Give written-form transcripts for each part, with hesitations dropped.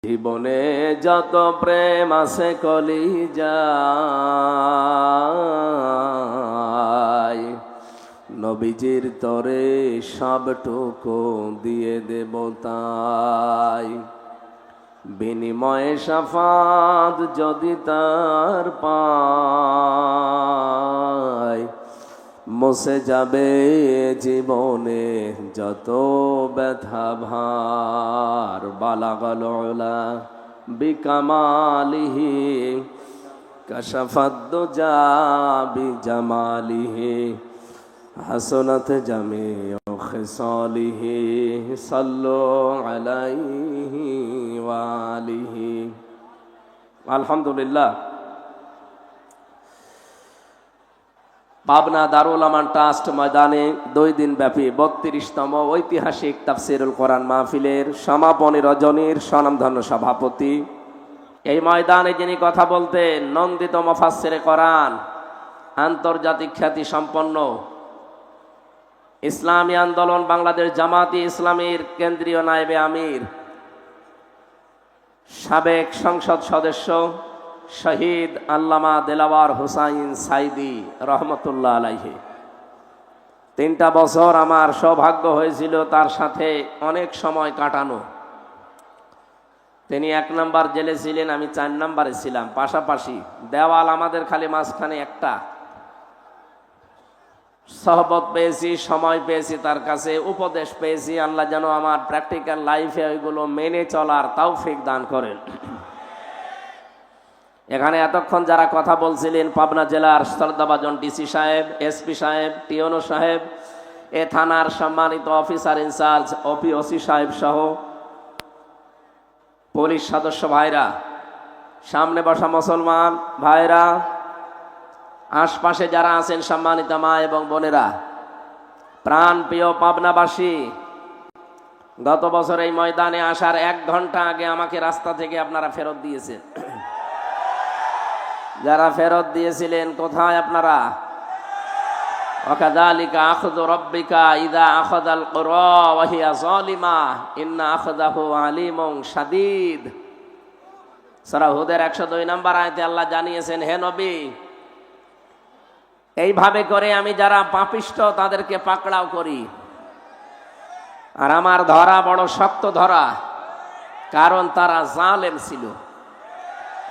জীবনে যত প্রেম আছে কলিজায়, নবীজির তরে সবটুকু দিয়ে দেব তাই। বিনিময়ে শাফাত যদি তার পাই, মুছে যাবে জীবনে যত ব্যথা ভার। বালাগাল উলা বিকামালিহি কাশাফাদ দুজা বিজামালিহি হাসনাত জামিউ খিসালিহি সাল্লু আলাইহি ওয়া আলিহি। আলহামদুলিল্লাহ, পাবনা দারুল আমান ট্রাস্ট ময়দানে 2 দিন ব্যাপী 32তম ঐতিহাসিক তাফসিরুল কোরআন মাহফিলের সমাপনী রজনীর স্বনামধন্য সভাপতি, এই ময়দানে যিনি কথা বলতেন নন্দিত মুফাসসিরে কোরআন, আন্তর্জাতিক খ্যাতি সম্পন্ন ইসলামী আন্দোলন বাংলাদেশ জামাতি ইসলামীর কেন্দ্রীয় নায়েবে আমির, সাবেক সংসদ সদস্য শহীদ আল্লামা দেলাওয়ার হোসাইন সাইদি রহমতুল্লাহ আলাইহি। 3টা বছর আমার সৌভাগ্য হয়েছিল তার সাথে অনেক সময় কাটানো। তিনি 1 নাম্বার জেলে ছিলেন, আমি 4 নাম্বারে ছিলাম, পাশাপাশি দেওয়াল আমাদের খালি মাঝখানে একটা। সহবত পেয়েছি, সময় পেয়েছি, তার কাছে উপদেশ পেয়েছি। আল্লাহ যেন আমার প্র্যাকটিক্যাল লাইফে ওইগুলো মেনে চলার তৌফিক দান করেন। এখানে এতক্ষণ যারা কথা বলছিলেন পাবনা জেলার শ্রদ্ধাভাজন ডিসি সাহেব, এসপি সাহেব, টিওনো সাহেব, এ থানার সম্মানিত অফিসার ইনচার্জ ওসি সাহেব সহ পুলিশ সদস্য ভাইরা, সামনে বসা মুসলমান ভাইরা, আশপাশে যারা আছেন সম্মানিত মা এবং বোনেরা, প্রাণ প্রিয় পাবনাবাসী, গত বছর এই ময়দানে আসার 1 ঘন্টা আগে আমাকে রাস্তা থেকে আপনারা ফেরত দিয়েছেন। যারা ফেরত দিয়েছিলেন কোথায় আপনারা? ওয়াকাযালিকা আখযু রাব্বিকা ইযা আখাযাল কুরা ওয়া হিয়া যালিমা ইন্না আখযাহু আলীমুন শাদীদ। সূরা হুদের 102 নম্বর আয়াতে আল্লাহ জানিয়েছেন, হে নবী, এইভাবে করে আমি যারা পাপিষ্ঠ তাদেরকে পাকড়াও করি, আর আমার ধরা বড় শক্ত ধরা, কারণ তারা জালেম ছিল।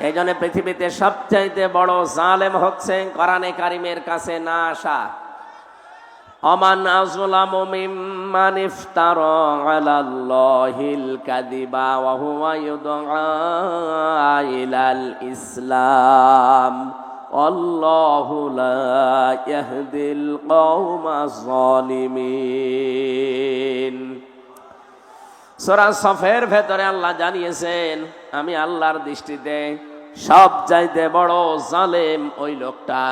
এই জন্য পৃথিবীতে সবচাইতে বড় জালেম হচ্ছে কোরআনে কারিমের কাছে না আসা। অমান আযলামু মিম্মান ইফতারা আলাল্লাহিল কাযিবা ওয়া হুয়া ইউদআ ইলাল ইসলাম আল্লাহু লা ইয়াহদিল কওমাজ জালিমিন। সূরা সফের ভেতরে আল্লাহ জানিয়েছেন, আমি আল্লাহর দৃষ্টিতে সব চাইতে বড় জালেম ওই লোকটা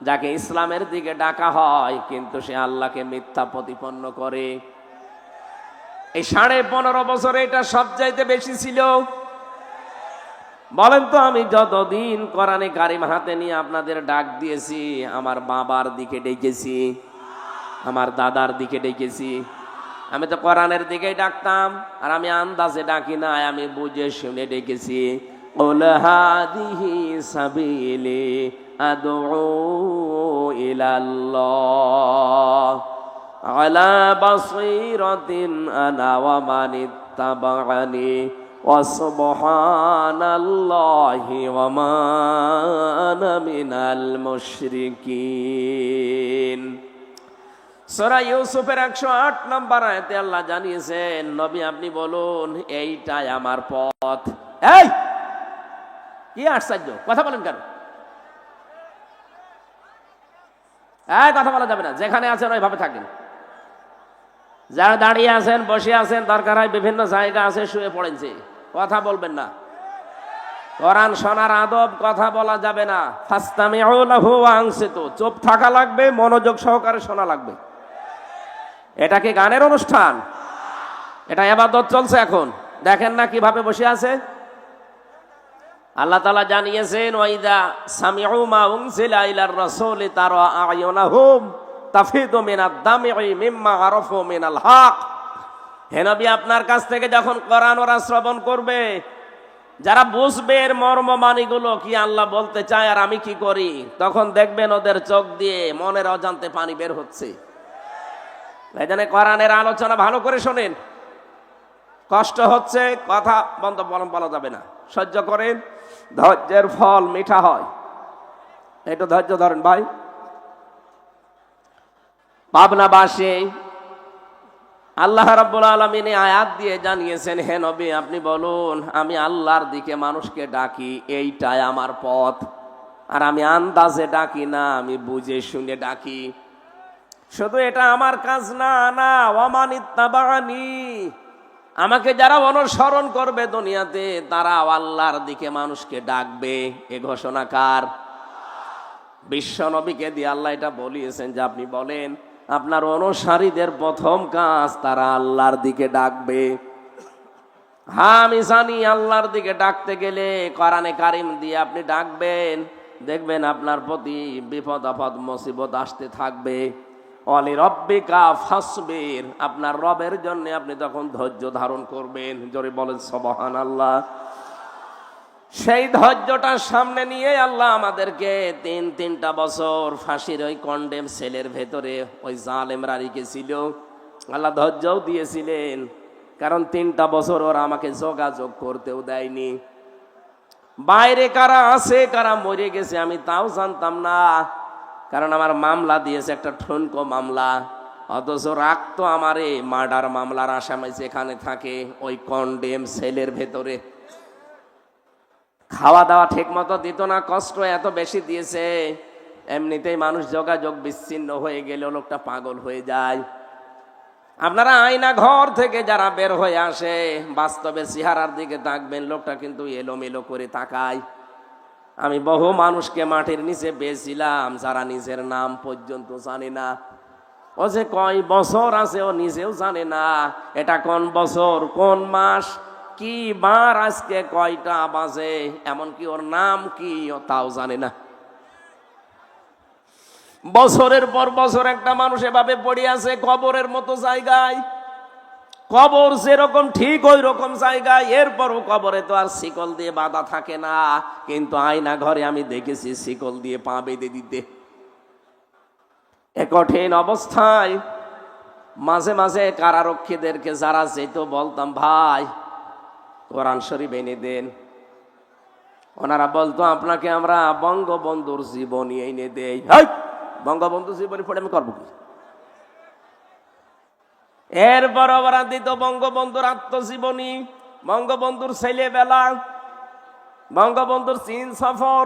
যাকে ইসলামের দিকে ডাকা হয় কিন্তু সে আল্লাহকে মিথ্যা প্রতিপন্ন করে। এই 15.5 বছরে এটা সব চাইতে বেশি ছিল। বলেন তো, আমি যতদিন কোরআনে কারিম হাতে নিয়ে আপনাদের ডাক দিয়েছি, আমার বাবার দিকে ডেকেছি, আমার দাদার দিকে ডেকেছি, আমি তো কোরআনের দিকেই ডাকতাম। আর আমি আন্দাজে ডাকি না, আমি বুঝে শুনে ডেকেছি। কুল হাদিহি সাবিলি আদউ ইলাল্লাহ আলা বাসীরাতিন আনা ওয়া মান ইত্তাবা'আনি ওয়া সুবহানাল্লাহি ওয়া মা আনা মিনাল মুশরিকিন। সূরা ইউসুফের 108 নম্বর আয়াতে আল্লাহ জানিয়েছেন, নবী আপনি বলুন এইটাই আমার পথ। এই কি আশ্চর্য, কথা বলেন কেন? কথা বলা যাবে না, যেখানে আছেন ওইভাবে থাকেন। যারা দাঁড়িয়ে আছেন, বসে আছেন, দরকার হয় বিভিন্ন জায়গা আছে, শুয়ে পড়েছে, কথা বলবেন না। কোরআন শোনার আদব, কথা বলা যাবে না। ফাসতামিউ লাহু ওয়া আনসিতু, চুপ থাকা লাগবে, মনোযোগ সহকারে শোনা লাগবে। এটা কি গানের অনুষ্ঠান? এটা ইবাদত চলছে এখন। দেখেন না কিভাবে বসে আছে। আল্লাহ তাআলা জানিয়েছেন, ওয়াইদা সামিউ মা উনজিলা ইলার রাসূলি তারা আয়ুনাহুম তাফিদু মিনাদ দাম'i মিম্মা আরাফু মিনাল হক। হে নবী, আপনার কাছ থেকে যখন কোরআন ওরা শ্রবণ করবে, যারা বুঝবে এর মর্ম মানিগুলো কি আল্লাহ বলতে চায় আর আমি কি করি, তখন দেখবেন ওদের চোখ দিয়ে মনের অজান্তে পানি বের হচ্ছে। এই জন্য কোরআনের আলোচনা ভালো করে শোনেন। কষ্ট হচ্ছে, কথা বন্ধ বলা যাবে না, সহ্য করেন, ধৈর্যের ফল মিঠা হয়। একটু ধৈর্য ধরেন ভাই। পাবনাবাসী আল্লাহ রাব্বুল আলামিন আয়াত দিয়ে জানিয়েছেন, হে নবী আপনি বলুন আমি আল্লাহর দিকে মানুষকে ডাকি, এইটাই আমার পথ। আর আমি আন্দাজে ডাকি না, আমি বুঝে শুনে ডাকি। শুধু এটা আমার কাজ না, না ওয়ামানিত্তাবানি, আমাকে যারা অনুসরণ করবে দুনিয়াতে তারা আল্লাহর দিকে মানুষকে ডাকবে। এ ঘোষণা কার? বিশ্ব নবীকে দিয়ে আল্লাহ এটা বলিয়েছেন যে আপনি বলেন আপনার অনুসারীদের প্রথম কাজ তারা আল্লাহর দিকে ডাকবে। হ্যাঁ আমি জানি আল্লাহর দিকে ডাকতে গেলে কোরআনে কারিম দিয়ে আপনি ডাকবেন, দেখবেন আপনার প্রতি বিপদ আপদ মুসিবত আসতে থাকবে। অলি রব্বিকা ফাসবির, আপনার রবের জন্য আপনি তখন ধৈর্য ধারণ করবেন। জোরে বলেন সুবহানাল্লাহ। সেই ধৈর্যটার সামনে নিয়ে আল্লাহ আমাদেরকে তিনটা বছর ফাঁসির ওই কন্ডেম সেলের ভেতরে ওই জালেমরা রেখেছিল। আল্লাহ ধৈর্যও দিয়েছিলেন, কারণ 3টা বছর ওরা আমাকে যোগাযোগ করতেও দেয়নি। বাইরে কারা আছে কারা মরে গেছে আমি তাও জানতাম না, কারণ আমার মামলা দিয়েছে একটা ঠুনকো মামলা, অথচ রাখতো আমারে মার্ডার মামলার আসামি যেখানে থাকে ওই কন্ডেম সেলের ভেতরে। খাওয়া দাওয়া ঠিক মতো দিত না, কষ্ট এত বেশি দিয়েছে, এমনিতেই মানুষ যোগাযোগ বিচ্ছিন্ন হয়ে গেলে লোকটা পাগল হয়ে যায়। আপনারা আয়না ঘর থেকে যারা বের হয়ে আসে বাস্তবে চেহারার দিকে তাকবেন, লোকটা কিন্তু এলোমেলো করে তাকায়। আমি বহু মানুষকে মাটির নিচে বেয়েছিলাম যারা নিজের নাম পর্যন্ত জানে না। ও যে কয় বছর আছে ও নিজেও জানে না, এটা কোন বছর কোন মাস কি বার আজকে কয়টা বাজে, এমনকি ওর নাম কি ও তাও জানে না। বছরের পর বছর একটা মানুষ এভাবে পড়ে আছে কবরের মতো জায়গায়। কবর যেরকম ঠিক ওই রকম জায়গায়, এরপরও কবরে তো আর শিকল দিয়ে বাঁধা থাকে না, কিন্তু আয়না ঘরে আমি দেখেছি শিকল দিয়ে পা বেঁধে দিতে। এ কঠিন অবস্থায় মাঝে মাঝে কারারক্ষীদেরকে যারা যেত বলতাম ভাই কোরআন শরীফ এনে দেন, ওনারা বলতো আপনাকে আমরা বঙ্গবন্ধুর জীবনী এনে দেই। বঙ্গবন্ধুর জীবনী পড়ে আমি করবো কি? এরপর ওরা দিত বঙ্গবন্ধুর আত্মজীবনী, বঙ্গবন্ধুর ছেলেবেলা, বঙ্গবন্ধুর চীন সফর।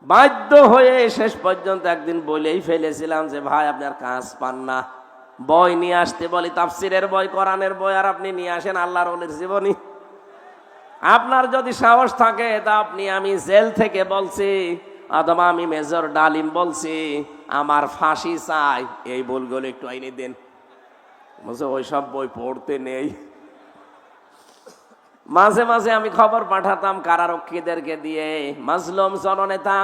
বাধ্য হয়ে শেষ পর্যন্ত একদিন বলেই ফেলেছিলাম যে ভাই আপনার কাজ পান না, বই নিয়ে আসতে বলি, তাফসিরের বই কোরআনের বই, আর আপনি নিয়ে আসেন আল্লাহর ওলির জীবনী। আপনার যদি সাহস থাকে তা আপনি, আমি জেল থেকে বলছি অথবা আমি মেজর ডালিম বলছি আমার ফাঁসি চাই, এই বইগুলো একটু আইনে দেন। বলছে ওইসব বই পড়তে নেই। মাঝে মাঝে আমি খবর পাঠাতাম কারারক্ষীদেরকে দিয়ে। মাজলুম জননেতা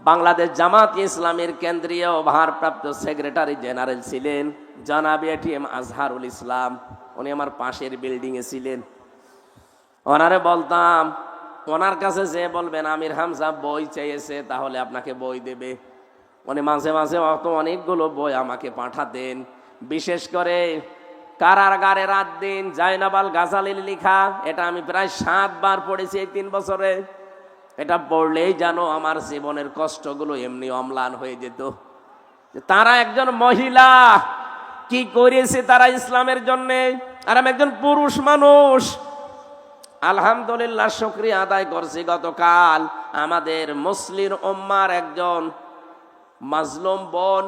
বাংলাদেশ জামাত ইসলামের কেন্দ্রীয় ভারপ্রাপ্ত সেক্রেটারি জেনারেল ছিলেন জনাব এটিএম আজহারুল ইসলাম, উনি আমার পাশের বিল্ডিং এ ছিলেন। ওনারে বলতাম ওনার কাছে যে বলবেন আমির হামজা বই চেয়েছে তাহলে আপনাকে বই দেবে। উনি মাঝে মাঝে অনেকগুলো বই আমাকে পাঠাতেন। বিশেষ করে কারাগারে রাত দিন জাইনাবাল গাজালির লেখা, এটা আমি প্রায় 7 বার পড়েছি এই 3 বছরে। এটা পড়লেই যেন আমার জীবনের কষ্টগুলো এমনি অম্লান হয়ে যেত। তারা একজন মহিলা কি করেছে তারা ইসলামের জন্য, আর আমি একজন পুরুষ মানুষ। আলহামদুলিল্লাহ শুকরিয়া আদায় করছি, গতকাল আমাদের মুসলিম উম্মার একজন মাজলুম বোন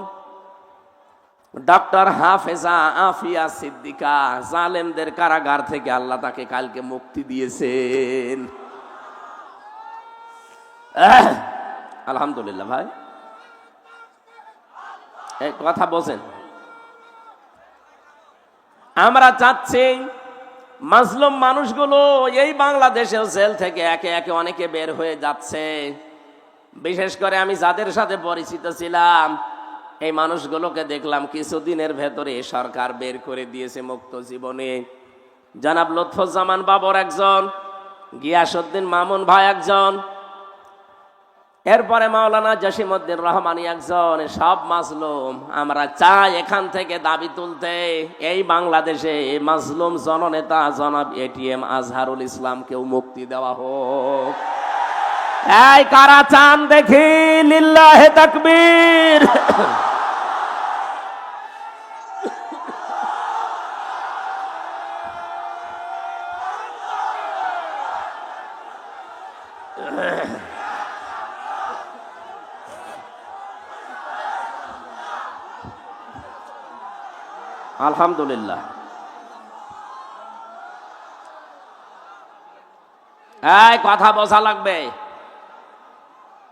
ডক্টর হাফেজা আফিয়া সিদ্দিকা জালেমদের কারাগার থেকে আল্লাহ তাকে কালকে মুক্তি দিয়েছেন। আলহামদুলিল্লাহ ভাই, এই কথা বলছেন। আমরা চাচ্ছি মাজলুম মানুষগুলো এই বাংলাদেশের জেল থেকে একে একে অনেকে বের হয়ে যাচ্ছে। বিশেষ করে আমি যাদের সাথে পরিচিত ছিলাম এই মানুষগুলোকে দেখলাম কিছুদিনের ভেতরে সরকার বের করে দিয়েছে মুক্ত জীবনে। জনাব লুৎফুজ্জামান বাবর একজন, গিয়াসউদ্দিন মামুন ভাই একজন, এরপরে মাওলানা জসিমউদ্দিন রহমানি একজন, সব মাজলুম। আমরা চাই এখান থেকে দাবি তুলতে, এই বাংলাদেশে মাজলুম জননেতা জনাব এটিএম আজহারুল ইসলামকেও মুক্তি দেওয়া হোক। এই কারা চান দেখি, লিল্লাহে তাকবীর। আলহামদুলিল্লাহ। এই কথা বোঝা লাগবে,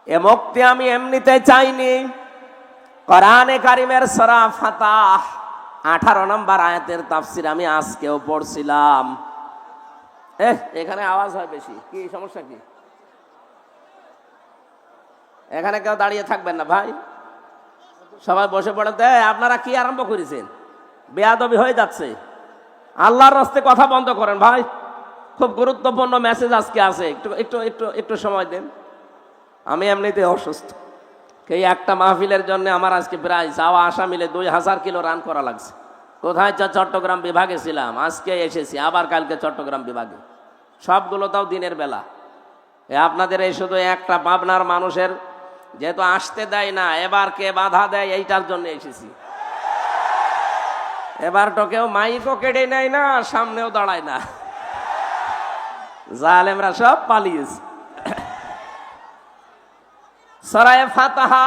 এ মুক্তি আমি এমনিতে চাইনি। কোরআনে কারিমের সূরা ফাতাহ 18 নম্বর আয়াতের তাফসীর আমি আজকেও পড়ছিলাম। এখানে আওয়াজ হয় বেশি, কি সমস্যা কি? এখানে কেউ দাঁড়িয়ে থাকবেন না ভাই, সবাই বসে পড়ে। আপনারা কি আরম্ভ করেছেন? বেয়াদবি হয়ে যাচ্ছে। আল্লাহর রাস্তে কথা বন্ধ করেন ভাই, খুব গুরুত্বপূর্ণ মেসেজ আজকে আছে। একটু একটু একটু একটু সময় দেন। আমি এমনিতে অসুস্থ, এই একটা মাহফিলের জন্য আমার আজকে প্রায় যাওয়া আসা মিলে 2000 কিলো রান করা লাগছে। কোথায়? চট্টগ্রাম বিভাগে ছিলাম, আজকে এসেছি আবার কালকে চট্টগ্রাম বিভাগে, সবগুলো তাও দিনের বেলা। আপনাদের এই শুধু একটা পাবনার মানুষের যেহেতু আসতে দেয় না, এবার কে বাধা দেয় এইটার জন্য এসেছি। এবার তো কেউ মাইকও কেড়ে নেয় না, সামনেও দাঁড়ায় না, জালেমরা সব পালিয়েছে। সূরা ফাতিহা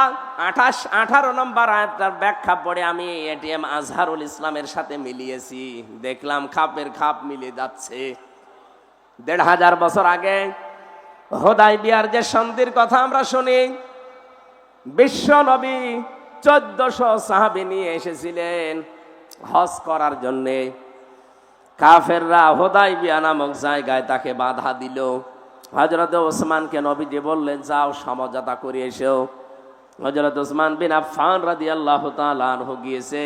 18 নম্বর আয়াতটার ব্যাখ্যা পড়ে আমি এটিএম আজহারুল ইসলামের সাথে মিলিয়েছি, দেখলাম খাপের খাপ মিলে যাচ্ছে। 1500 বছর আগে হুদায়বিয়ার যে সন্ধির কথা আমরা শুনি, বিশ্ব নবী 1400 সাহাবী নিয়ে এসেছিলেন হজ করার জন্যে। কাফেররা হুদায়বিয়া নামক জায়গায় তাকে বাধা দিল। হযরত ওসমানকে নবীজি বললেন, যাও সমঝোতা করে এসো। হযরত ওসমান বিন আফফান রাদিয়াল্লাহু তাআলা আনহু গিয়েছে।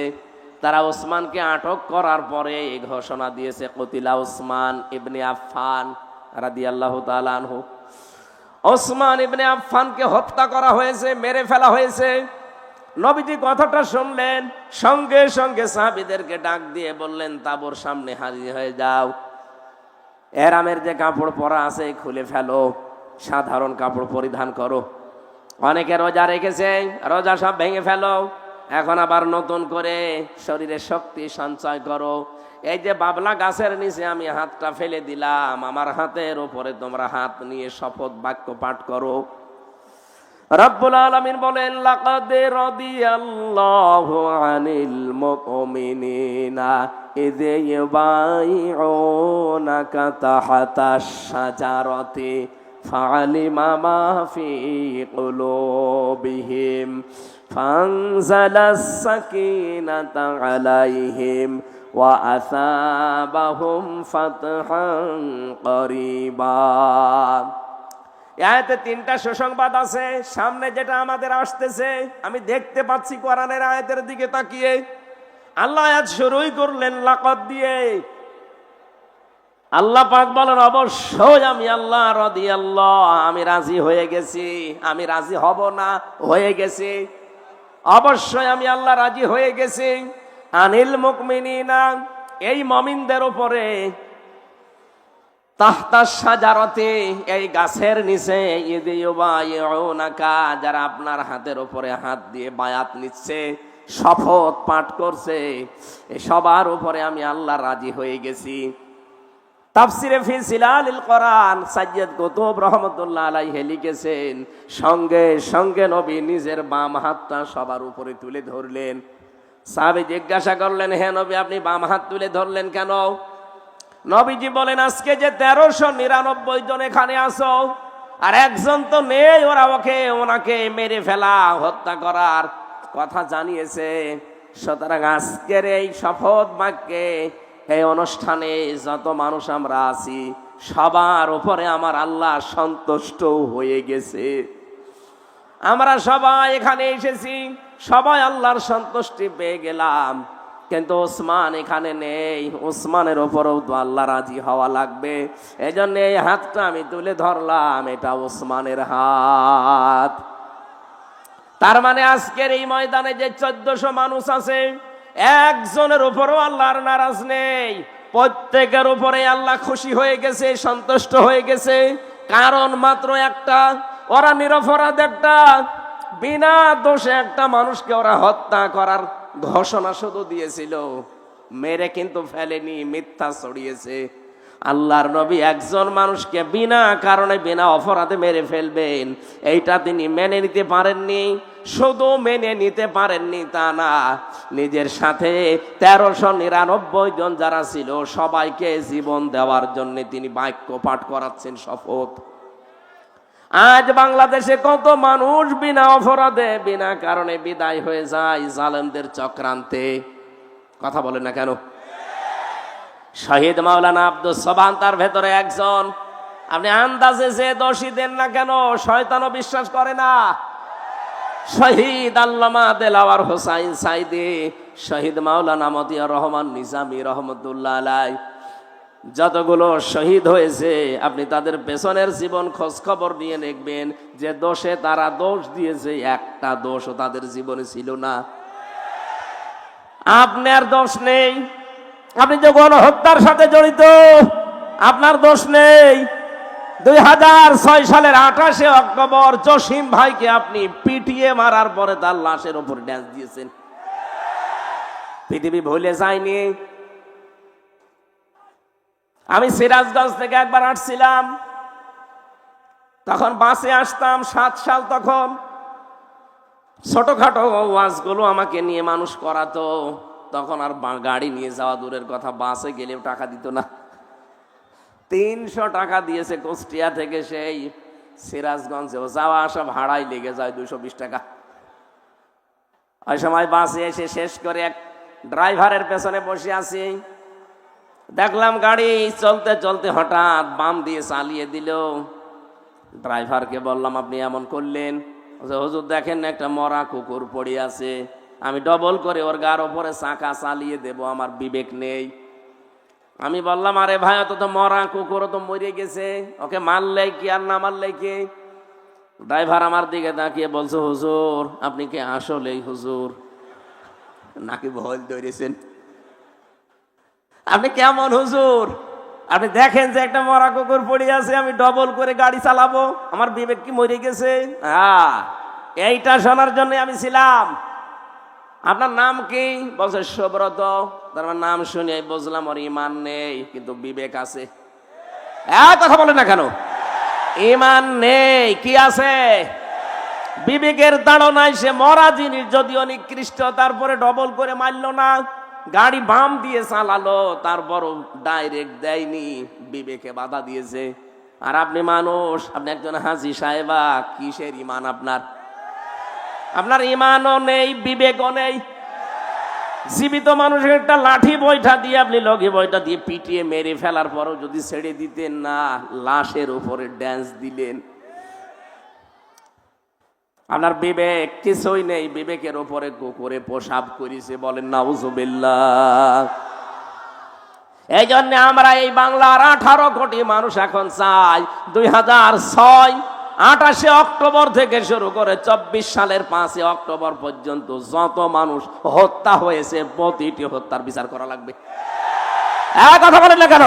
তারা ওসমানকে আটক করার পরে এই ঘোষণা দিয়েছে, কতিলা ওসমান ইবনে আফফান রাদিয়াল্লাহু তাআলা আনহু। ওসমান ইবনে আফফানকে হত্যা করা হয়েছে, মেরে ফেলা হয়েছে। নবীজি কথাটা শুনলেন, সঙ্গে সঙ্গে সাহাবীদেরকে ডাক দিয়ে বললেন, তাবুর সামনে হাজির হয়ে যাও। এহরামের যে কাপড় পরা আছে খুলে ফেলো, সাধারণ কাপড় পরিধান করো। অনেকে রোজা রেখেছে, রোজা সব ভেঙে ফেলো, এখন আবার নতুন করে শরীরে শক্তি সঞ্চয় করো। এই যে বাবলা গাছের নিচে আমি হাতটা ফেলে দিলাম, আমার হাতের উপরে তোমরা হাত নিয়ে শপথ বাক্য পাঠ করো। রব্বুল আলামিন বলেন, লাকাদ রাদিয়াল্লাহু আনিল মুমিনিনা ইয ইউবাইউনাকা তাহতাশ শাজারাতি ফাআলিমা মা ফি কুলুবিহিম ফানজালাস সাকিনাতা আলাইহিম ওয়া আসাবাহুম ফাতহান করিবা। আয়াতে 3টা সুসংবাদ আছে। সামনে যেটা আমাদের আসতেছে, আমি দেখতে পাচ্ছি কোরআনের আয়াতের দিকে তাকিয়ে। আল্লাহ আয়াত শুরুই করলেন লাকাদ দিয়ে। আল্লাহ পাক বলেন, অবশ্যই আমি আল্লাহ রাদিয়াল্লাহ, আমি রাজি হয়ে গেছি। আমি রাজি হব না, হয়ে গেছি। অবশ্যই আমি আল্লাহ রাজি হয়ে গেছি। আনিল মুমিনিনা, এই মুমিনদের উপরে, তাহতাশ শাজারাতে, এই গাছের নিচে, ইয ইউবাইউনাকা, যারা আপনার হাতের উপরে হাত দিয়ে বায়াত নিচ্ছে, শপথ পাঠ করছে, এই সবার উপরে আমি আল্লাহ রাজি হয়ে গেছি। তাফসিরে ফি জিলালিল কোরআন সাইয়্যিদ কুতুব রাহমাতুল্লাহ আলাইহি লিখেছেন, সঙ্গে সঙ্গে নবী নিজের বাম হাতটা সবার উপরে তুলে ধরলেন। সাহাবী জিজ্ঞাসা করলেন, হে নবী, আপনি বাম হাত তুলে ধরলেন কেন? নবীজি বলেন, আজকে যে 1399 জন এখানে আসো, আর একজন তো নেই, ওনাকে মেরে ফেলা, হত্যা করার কথা জানিয়েছে। সুতরাং আজকের এই শপথ বাক্যে, এই অনুষ্ঠানে যত মানুষ আমরা আছি, সবার উপরে আমার আল্লাহ সন্তুষ্ট হয়ে গেছে। আমরা সবাই এখানে এসেছি, সবাই আল্লাহর সন্তুষ্টি পেয়ে গেলাম। কিন্তু ওসমান এখানে নেই, ওসমানের ওপরেও তো আল্লাহ রাজি হওয়া লাগবে। এই জন্য এই হাতটা আমি তুলে ধরলাম, এটা ওসমানের হাত। তার মানে আজকের এই ময়দানে যে 1400 মানুষ আছে, একজনের উপরও আল্লাহর নারাজ নেই, প্রত্যেকের উপরে আল্লাহ খুশি হয়ে গেছে, সন্তুষ্ট হয়ে গেছে। কারণ মাত্র একটা, ওরা নিরপরাধ একটা বিনা দোষে একটা মানুষকে ওরা হত্যা করার ঘোষণা শুধু দিয়েছিল, মেরে কিন্তু ফেলেনি, মিথ্যা ছড়িয়েছে। আল্লাহর নবী একজন মানুষকে বিনা কারণে বিনা অপরাধে মেরে ফেলবেন, এইটা তিনি মেনে নিতে পারেননি। শুধু মেনে নিতে পারেননি তা না, নিজের সাথে 1399 জন যারা ছিল সবাইকে জীবন দেওয়ার জন্য তিনি বাক্য পাঠ করাচ্ছেন, শপথ। আজ বাংলাদেশে কত মানুষ বিনা অপরাধে বিনা কারণে বিদায় হয়ে যায় জালেমদের চক্রান্তে, কথা বলে না কেন? শহীদ মাওলানা আব্দুস সোবহান তার ভেতরে একজন। আপনি আন্দাজে যে দোষী দেন না কেন, শয়তানও বিশ্বাস করে না। শহীদ আল্লামা দেলাওয়ার হোসাইন সাইদি, শহীদ মাওলানা মতিয়ার রহমান নিজামী রহমতুল্লাহ আলাইহি, যতগুলো শহীদ হয়েছে আপনি তাদের পেছনের জীবন খোঁজ খবর নিয়ে দেখবেন, যে দোষে তারা দোষ দিয়েছে একটা দোষও তাদের জীবনে ছিল না। আপনার দোষ নেই, আপনি যে গণহত্যার সাথে জড়িত, আপনার দোষ নেই। 2006 সালের 28 অক্টোবর জসিম ভাইকে আপনি পিটিয়ে মারার পরে তার লাশের উপর ড্যান্স দিয়েছেন, পৃথিবী ভুলে যায়নি। আমি সিরাজগঞ্জ থেকে একবার আসছিলাম, তখন বাসে আসতাম, 7 সাল, তখন ছোটখাটো ওয়াজগুলো আমাকে নিয়ে মানুষ করাতো। তখন আর গাড়ি নিয়ে যাওয়া দূরের কথা, বাসে গেলেও টাকা দিত না। 300 টাকা দিয়েছে কুষ্টিয়া থেকে সেই সিরাজগঞ্জেও, যাওয়া আসা ভাড়াই লেগে যায় 220 টাকা। ওই সময় বাসে এসে শেষ করে এক ড্রাইভারের পেছনে বসে আছি, দেখলাম গাড়ি চলতে চলতে হঠাৎ বাম দিয়ে চালিয়ে দিল। ড্রাইভারকে বললাম, আপনি এমন করলেন? হুজুর দেখেন একটা মরা কুকুর পড়ে আছে, আমি ডবল করে ওর গার ওপরে চাকা চালিয়ে দেব, আমার বিবেক নেই। আমি বললাম, আরে ভাই, অত তো মরা কুকুরও তো মরে গেছে, ওকে মারলে কি আর না মারলে কি? ড্রাইভার আমার দিকে তাকিয়ে বলছে, হুজুর আপনি কি আসলেই হুজুর নাকি ভুল ধরেছেন? আপনি কেমন হুজুর? আপনি দেখেন যে একটা মরা কুকুর পড়ে আছে, আমি ডবল করে গাড়ি চালাবো, আমার বিবেক কি মরে গেছে? এইটা শোনার জন্য আমি ছিলাম। আপনার নাম কি? বলছে সুব্রত। তার নাম শুনে বুঝলাম ওর ইমান নেই, কিন্তু বিবেক আছে। কথা বলে না কেন? ইমান নেই, কি আছে? বিবেকের তাড়নায় সে মরা জিনিস যদিও নিকৃষ্ট, তারপরে ডবল করে মারল না, গাড়ি বাম দিয়ে চালালো, তারপরও ডাইরেক্ট দেয়নি, বিবেকে বাধা দিয়েছে। আর আপনি মানুষ, আপনি একজন হাজী সাহেবা, কিসের ইমান আপনার? আপনার ইমানও নেই, বিবেকও নেই। জীবিত মানুষের একটা লাঠি বৈঠা দিয়ে, আপনি লগি বৈঠা দিয়ে পিটিয়ে মেরে ফেলার পরও যদি ছেড়ে দিতেন না, লাশের উপরে ড্যান্স দিলেন। আপনার বিবেক কিছুই নেই, বিবেকের উপরে কুকুরে পেশাব করেছে, বলেন নাউজুবিল্লাহ। এই জন্য আমরা এই বাংলার 18 কোটি মানুষ এখন চাই 2006 28 অক্টোবর থেকে শুরু করে 24 সালের 5 অক্টোবর পর্যন্ত যত মানুষ হত্যা হয়েছে প্রতিটি হত্যার বিচার করা লাগবে। কথা বলেন না কেন?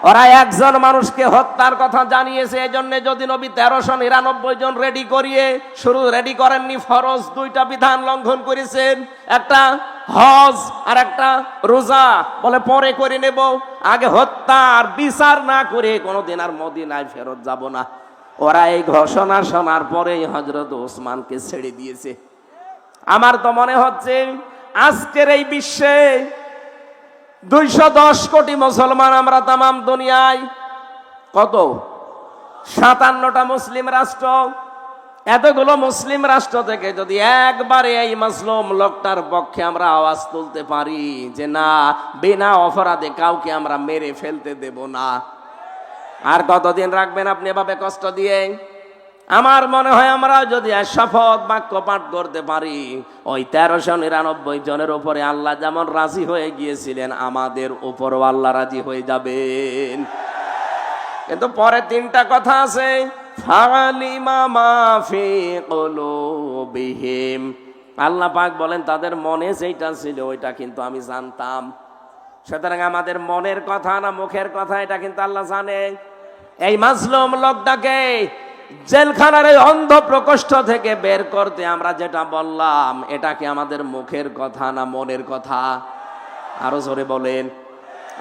ওরা একজন মানুষকে হত্যার কথা জানিয়েছে, এই জন্য যদি নবী 1399 জন রেডি করিয়ে শুরু রেডি করেননি, ফরজ 2টা বিধান লঙ্ঘন করেছেন, একটা হজ আর একটা রোজা, বলে পরে করে নেব, আগে হত্যার বিচার না করে কোনোদিন আর মদিনায় ফেরত যাব না। ওরা এই ঘোষণা শোনার পরেই হযরত ওসমানকে ছেড়ে দিয়েছে। আমার তো মনে হচ্ছে আজকের এই বিশ্বে 210 কোটি মুসলমান আমরা, তামাম দুনিয়ায় কত 57টা মুসলিম রাষ্ট্র। এতগুলো মুসলিম রাষ্ট্র থেকে যদি একবারে এই মাজলুম লোকটার পক্ষে আমরা আওয়াজ তুলতে পারি যে না, বিনা অপরাধে কাউকে আমরা মেরে ফেলতে দেব না, আর কতদিন রাখবেন আপনি এভাবে কষ্ট দিয়ে? আমার মনে হয় আমরা যদি শপথ বাক্য পাঠ করতে পারি, ওই 1399 জনের উপরে আল্লাহ যেমন রাজি হয়ে গিয়েছিলেন, আমাদের উপরও আল্লাহ রাজি হয়ে যাবেন। কিন্তু পরে তিনটা কথা আছে, ফালিমা মা ফি কুলুবিহিম। আল্লাহ পাক বলেন তাদের মনে যেটা ছিল ওইটা কিন্তু আমি জানতাম। সুতরাং আমাদের মনের কথা না মুখের কথা এটা কিন্তু আল্লাহ জানে। এই মাজলুম লোকটাকে জেলখানার এই অন্ধ প্রকোষ্ঠ থেকে বের করতে আমরা যেটা বললাম, এটা কি আমাদের মুখের কথা না মনের কথা? আরো জোরে বলেন।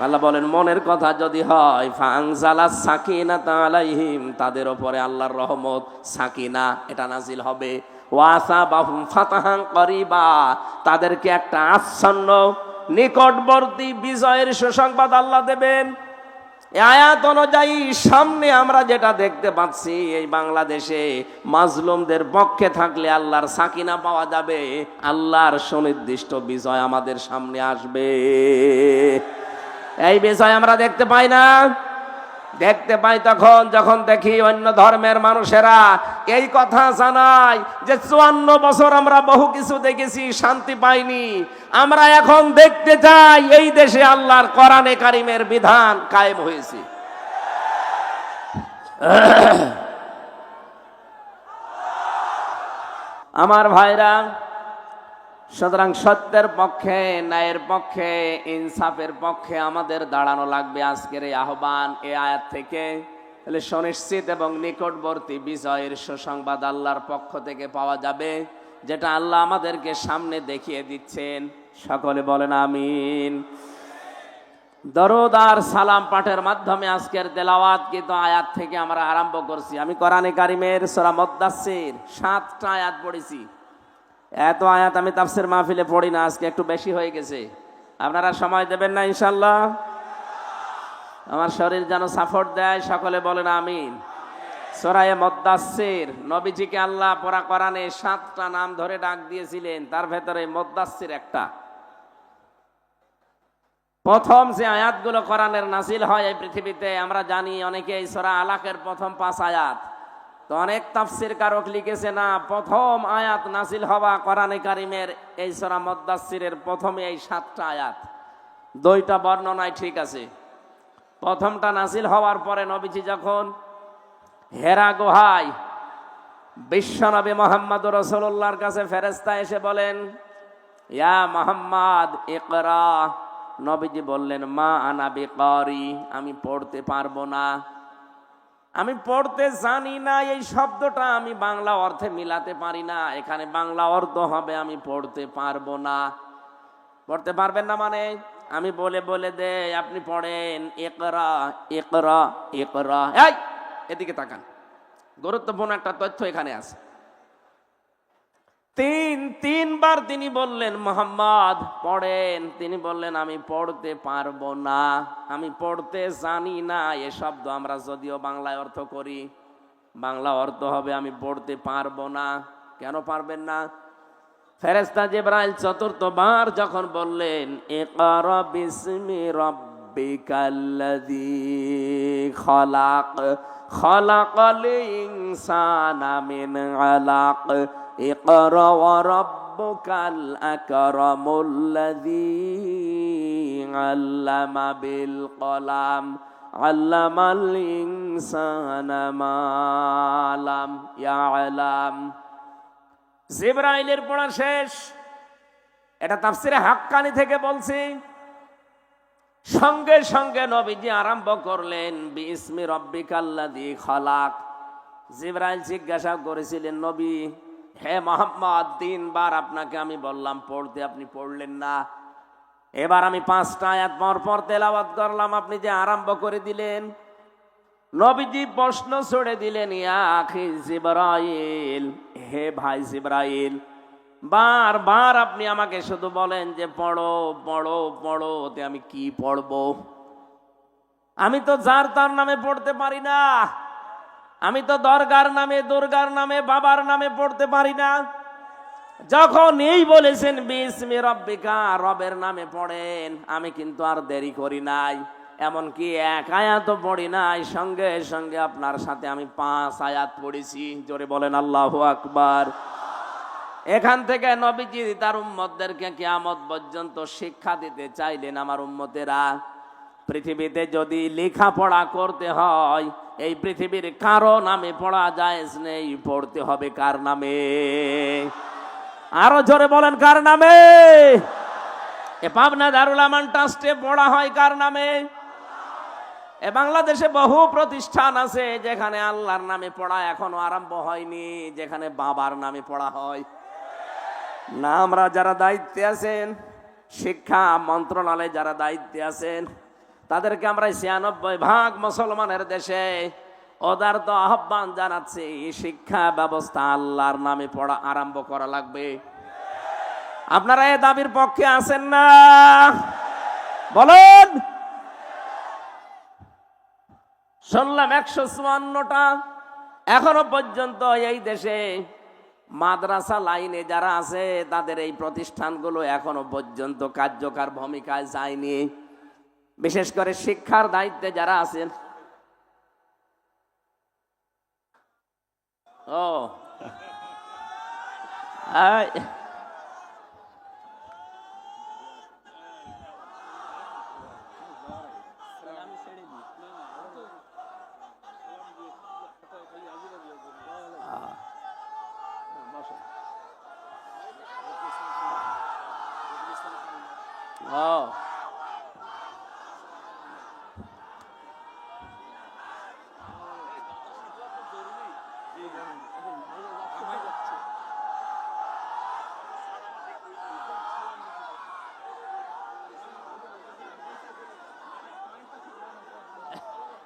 আল্লাহ বলেন মনের কথা যদি হয়, ফাংজালাস সাকিনাতা আলাইহিম, তাদের উপরে আল্লাহর রহমত সাকিনা এটা নাজিল হবে। ওয়াসাবাহুম ফাতাহান করিবা, তাদেরকে একটা আচ্ছন্ন নিকটবর্তী বিজয়ের সুসংবাদ আল্লাহ দেবেন। এই আয়াত অনুযায়ী সামনে আমরা যেটা দেখতে পাচ্ছি, এই বাংলাদেশে মাজলুমদের পক্ষে থাকলে আল্লাহর সাকিনা পাওয়া যাবে, আল্লাহর সুনির্দিষ্ট বিজয় আমাদের সামনে আসবে। এই বিষয় আমরা দেখতে পাই না? দেখতে পাই তখন যখন দেখি অন্য ধর্মের মানুষেরা এই কথা জানায় যে 54 বছর আমরা বহু কিছু দেখেছি, শান্তি পাইনি, আমরা এখন দেখতে চাই এই দেশে আল্লাহর কোরআনে কারিমের বিধান কায়েম হয়েছে। আমার ভাইরা, সুতরাং সত্যের পক্ষে, ন্যায়ের পক্ষে, ইনসাফের পক্ষে আমাদের দাঁড়ানো লাগবে। আজকের এই আহ্বান এই আয়াত থেকে তাহলে সুনিশ্চিত এবং নিকটবর্তী বিজয়ের সুসংবাদ আল্লাহর পক্ষ থেকে পাওয়া যাবে, যেটা আল্লাহ আমাদেরকে সামনে দেখিয়ে দিচ্ছেন। সকলে বলেন আমিন। দরুদ আর সালাম পাঠের মাধ্যমে আজকের তেলাওয়াত কিন্তু আয়াত থেকে আমরা আরম্ভ করছি। আমি কোরআনে কারিমের সূরা মুদ্দাসসির 7টা আয়াত পড়েছি। এত আয়াত আমি তাফসীর মাহফিলে পড়ি না, আজকে একটু বেশি হয়ে গেছে। আপনারা সময় দেবেন না ইনশাআল্লাহ? আমার শরীর যেন সাপোর্ট দেয়। সকলে বলেন আমিন। সূরা মুদ্দাসসির, নবীজিকে আল্লাহ পুরা কোরআনে 7টা নাম ধরে ডাক দিয়েছিলেন, তার ভেতরে মুদ্দাসসির একটা। প্রথম যে আয়াতগুলো কোরআনের নাজিল হয় এই পৃথিবীতে, আমরা জানি অনেকে এই সূরা আলাকের প্রথম 5 আয়াত, তো অনেক তাফসীর কারক লিখেছে না, প্রথম আয়াত নাজিল হওয়া কোরআনে কারিমের এই সূরা মুদ্দাসসিরের প্রথমে এই 7টা আয়াত। 2টা বর্ণনায় ঠিক আছে। প্রথমটা নাজিল হওয়ার পরে নবীজি যখন হেরা গুহায় বিশ্বনবী মুহাম্মদুর রাসূলুল্লাহর কাছে ফেরেশতা এসে বলেন, ইয়া মুহাম্মদ ইকরা। নবীজি বললেন, মা আনা বিকারি, আমি পড়তে পারবো না, আমি পড়তে জানি না। এই শব্দটা আমি বাংলা অর্থে মিলাতে পারি না, এখানে বাংলা অর্থ হবে আমি পড়তে পারবো না। পড়তে পারবেন না মানে আমি বলে বলে দে, আপনি পড়েন ইকরা ইকরা ইকরা। এই এদিকে তাকান, গুরুত্বপূর্ণ একটা তথ্য এখানে আছে। তিনবার তিনি বললেন মুহাম্মদ পড়েন, তিনি বললেন আমি পড়তে পারবো না, আমি পড়তে জানি না। এ শব্দ আমরা যদিও বাংলায় অর্থ করি, বাংলা অর্থ হবে আমি পড়তে পারবো না। কেন পারবেন না? ফেরেশতা জিবরাইল 4বার যখন বললেন ইকরা বিসমি রাব্বিকাল্লাযী খালাক খালাকাল ইনসানা মিন আলাক ইকরা ওয়া রাব্বুকাল আকরামুল্লাযী আল্লামা বিল কলাম আল্লামাল ইনসানা মা লাম ইয়ালাম। জিবরাইলের পড়া শেষ। এটা তাফসিরে হাক্কানি থেকে বলছি। সঙ্গে সঙ্গে নবীজি আরম্ভ করলেন বিসমি রাব্বিকাল্লাযী খালাক। জিবরাইল জিজ্ঞাসা করেছিলেন, নবী হে মুহাম্মদ, 3বার আপনাকে আমি বললাম পড়তে, আপনি পড়লেন না। এবার আমি 5টা আয়াত পর পর তেলাওয়াত করলাম, আপনি যে আরম্ভ করে দিলেন। নবীজি প্রশ্ন ছড়ে দিলেন, ইয়া আখি জিবরাইল, হে ভাই জিবরাইল, বারবার আপনি আমাকে শুধু বলেন যে পড়ো পড়ো পড়ো, তে আমি কি পড়বো? আমি তো যার তার নামে পড়তে পারি না, আমি তো দরগার নামে দুর্গার নামে বাবার নামে পড়তে পারি না। যখন এই বলেছেন বিসমি রাব্বিকা, রবের নামে পড়েন, আমি কিন্তু আর দেরি করি নাই। এমনকি এক আয়াতও পড়ি নাই, সঙ্গে সঙ্গে আপনার সাথে আমি 5 আয়াত পড়েছি। জোরে বলেন আল্লাহু আকবার। এখান থেকে নবীজি তার উম্মতদেরকে কিয়ামত পর্যন্ত শিক্ষা দিতে চাইলেন, আমার উম্মতেরা, পৃথিবীতে যদি লেখাপড়া করতে হয় এই পৃথিবীর কারো নামে পড়া জায়েজ নেই, পড়তে হবে কার নামে? আরো জোরে বলেন কার নামে? এ পাবনা দারুল আমান ট্রাস্টে পড়া হয় কার নামে? এ বাংলাদেশে বহু প্রতিষ্ঠান আছে যেখানে আল্লাহর নামে পড়া এখনো আরম্ভ হয়নি, যেখানে বাবার নামে পড়া হয় না। আমরা যারা দায়িত্বে আছেন, শিক্ষা মন্ত্রণালয়ে যারা দায়িত্বে আছেন, তাদেরকে আমরা 96% মুসলমানের দেশে ওদের তো আহ্বান জানাচ্ছি, শিক্ষা ব্যবস্থা আল্লাহর নামে পড়া আরম্ভ করা লাগবে। আপনারা এই দাবির পক্ষে আছেন না? বলেন। শুনলাম 154টা এখনো পর্যন্ত এই দেশে মাদ্রাসা লাইনে যারা আছে তাদের এই প্রতিষ্ঠানগুলো এখনো পর্যন্ত কার্যকর ভূমিকায় যায়নি। বিশেষ করে শিক্ষার দায়িত্বে যারা আছেন, ও ও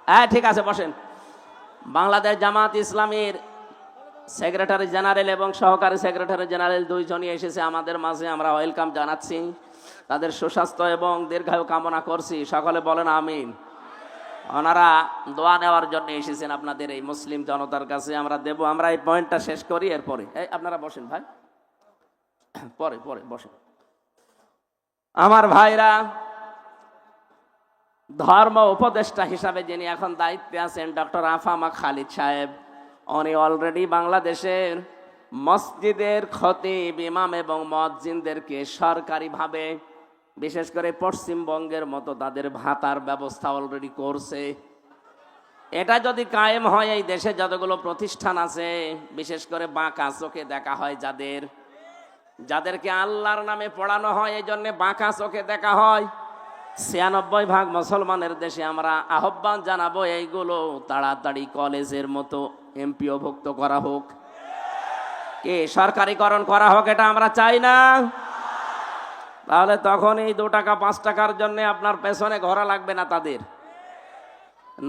হ্যাঁ, ঠিক আছে, বসেন। বাংলাদেশ জামাত ইসলামীর সেক্রেটারি জেনারেল এবং সহকারী সেক্রেটারি জেনারেল দুইজনই এসেছে আমাদের মাঝে, আমরা ওয়েলকাম জানাচ্ছি। তাদের সুস্বাস্থ্য এবং দীর্ঘায়ু কামনা করছি। সকলে বলেন আমিন। ওনারা দোয়া নেওয়ার জন্য এসেছেন আপনাদের এই মুসলিম জনতার কাছে। আমরা দেব, আমরা এই পয়েন্টটা শেষ করি, এরপরে আপনারা বসেন ভাই, পরে পরে বসেন। আমার ভাইরা, ধর্ম উপদেষ্টা হিসাবে যিনি এখন দায়িত্বে আছেন ডক্টর আফামা খালিদ সাহেব, উনি অলরেডি বাংলাদেশের মসজিদের খতিব, ইমাম এবং মুয়াজ্জিনদেরকে সরকারিভাবে, বিশেষ করে পশ্চিমবঙ্গের মতো তাদের ভাতার ব্যবস্থা অলরেডি করছে। এটা যদি কায়েম হয়, এই দেশে যতগুলো প্রতিষ্ঠান আছে, বিশেষ করে বাঁকা চোখে দেখা হয় যাদেরকে আল্লাহর নামে পড়ানো হয়, এই জন্য বাঁকা চোখে দেখা হয়। 96% মুসলমানের দেশে আমরা আহ্বান জানাবো এইগুলো তাড়াতাড়ি কলেজের মতো এমপিওভুক্ত করা হোক, কি সরকারিকরণ করা হোক, এটা আমরা চাই না। তাহলে তখন এই 2 টাকা 5 টাকার জন্য আপনার পেছনে ঘোরা লাগবে না তাদের।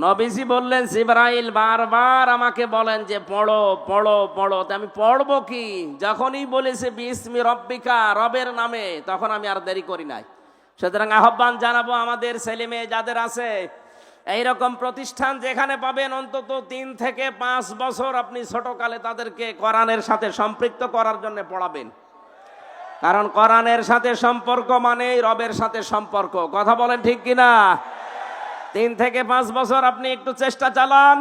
নবীজি বললেন, জিবরাইল বারবার আমাকে বলেন যে পড়ো পড়ো পড়ো, তো আমি পড়বো কি? যখনই বলেছে বিসমি রব্বিকা, রবের নামে, তখন আমি আর দেরি করি নাই। সুতরাং আহ্বান জানাবো আমাদের ছেলে মেয়ে যাদের আছে এইরকম প্রতিষ্ঠান, যেখানে পাবেন অন্তত 3 থেকে 5 বছর আপনি ছোটকালে তাদেরকে কোরআনের সাথে সম্পৃক্ত করার জন্য পড়াবেন। কারণ কোরআনের সাথে সম্পর্ক মানেই রবের সাথে সম্পর্ক। কথা বলেন ঠিক কিনা? 3 থেকে 5 বছর আপনি একটু চেষ্টা চালান,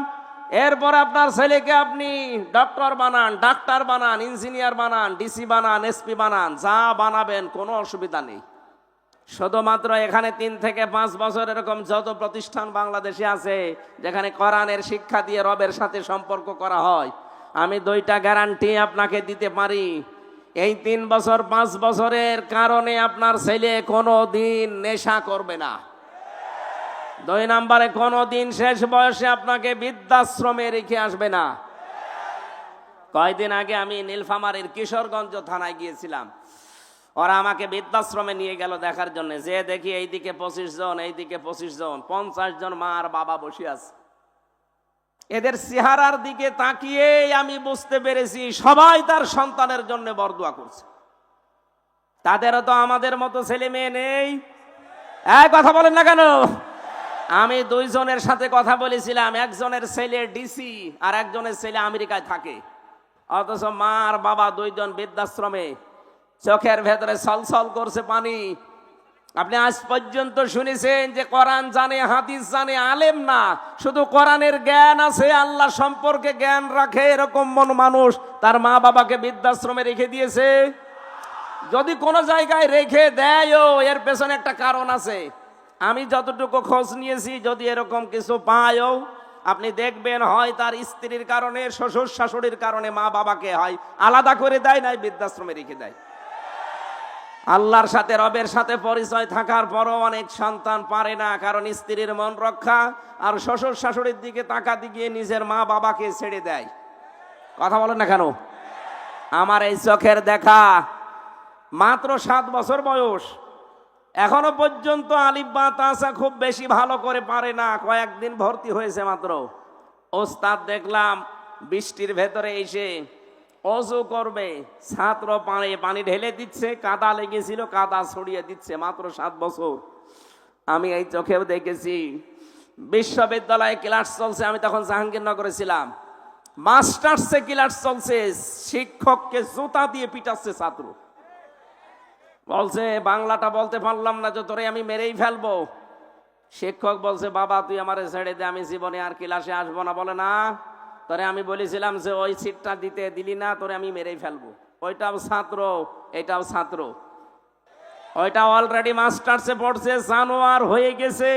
এরপর আপনার ছেলেকে আপনি ডক্টর বানান, ডাক্তার বানান, ইঞ্জিনিয়ার বানান, ডিসি বানান, এসপি বানান, যা বানাবেন কোনো অসুবিধা নেই। শুধুমাত্র এখানে 3 থেকে 5 বছর এরকম যত প্রতিষ্ঠান বাংলাদেশে আছে যেখানে কোরআনের শিক্ষা দিয়ে রবের সাথে সম্পর্ক করা হয়, আমি 2টা গ্যারান্টি আপনাকে দিতে পারি। এই 3 বছর 5 বছরের কারণে আপনার ছেলে কোনো দিন নেশা করবে না। 2 নম্বরে, কোনো দিন শেষ বয়সে আপনাকে বৃদ্ধাশ্রমে রেখে আসবে না। কয়েকদিন আগে আমি নীলফামারীর কিশোরগঞ্জ থানায় গিয়েছিলাম। ওরা আমাকে বৃদ্ধাশ্রমে নিয়ে গেল দেখার জন্য। যে দেখি এইদিকে 25 জন, এইদিকে 25 জন, 50 জন মা আর বাবা বসে আছে। এদের চেহারার দিকে তাকিয়ে আমি বুঝতে পেরেছি সবাই তার সন্তানের জন্য বরদোয়া করছে। তাদেরও তো আমাদের মতো ছেলে মেয়ে নেই। কথা বলেন না কেন? আমি 2 জনের সাথে কথা বলেছিলাম, একজনের ছেলে ডিসি আর একজনের ছেলে আমেরিকায় থাকে, অথচ মা আর বাবা 2 জন বৃদ্ধাশ্রমে, চোখের ভেতরে ছলছল করছে পানি। আপনি আজ পর্যন্ত শুনেছেন যে কোরআন জানে, হাদিস জানে, আলেম না, শুধু কোরআনের জ্ঞান আছে, আল্লাহ সম্পর্কে জ্ঞান রাখে, এরকম মানুষ তার মা বাবাকে বৃদ্ধাশ্রমে রেখে দিয়েছে? যদি কোনো জায়গায় রেখে দেয়ও, এর পেছনে একটা কারণ আছে। আমি যতটুকু খোঁজ নিয়েছি, যদি এরকম কিছু পায়ও, আপনি দেখবেন হয় তার স্ত্রীর কারণে, শ্বশুর শাশুড়ির কারণে মা বাবাকে হয় আলাদা করে দেয়, নাই বৃদ্ধাশ্রমে রেখে দেয়। আল্লাহর সাথে, রবের সাথে পরিচয় থাকার পরও অনেক সন্তান পারে না, কারণ স্ত্রীর মন রক্ষা আর শ্বশুর শাশুড়ির দিকে তাকাতে গিয়ে নিজের মা বাবাকে ছেড়ে দেয়। কথা বলেন না কেন? আমার এই চোখের দেখা, মাত্র 7 বছর বয়স, এখনো পর্যন্ত আলিফ বা তাসা খুব বেশি ভালো করে পারে না, কয়েকদিন ভর্তি হয়েছে মাত্র। ওস্তাদ দেখলাম বৃষ্টির ভেতরে এসে অজু করবে, ছাত্র পানি ঢেলে দিচ্ছে, কাদা লেগেছিল কাদা ছড়িয়ে দিচ্ছে, মাত্র 7 বছর। আমি এই চোখেও দেখেছি। বিশ্ববিদ্যালয়ে ক্লাস চলছে, আমি তখন জাহাঙ্গীরনগরে ছিলাম, মাস্টার্সে ক্লাস চলছে, শিক্ষককে জুতা দিয়ে পিটাচ্ছে ছাত্র। বলছে বাংলাটা বলতে পারলাম না, যে তোরে আমি মেরেই ফেলবো। শিক্ষক বলছে বাবা তুই আমারে ছেড়ে দে, আমি জীবনে আর ক্লাসে আসবো না। বলে না, তোরে আমি বলেছিলাম যে ওই সিটটা দিলি না, তোরে আমি মেরেই ফেলবো। ওইটাও ছাত্র, এটাও ছাত্র, ওইটা অলরেডি মাস্টার্সে পড়ছে, জানোয়ার হয়ে গেছে,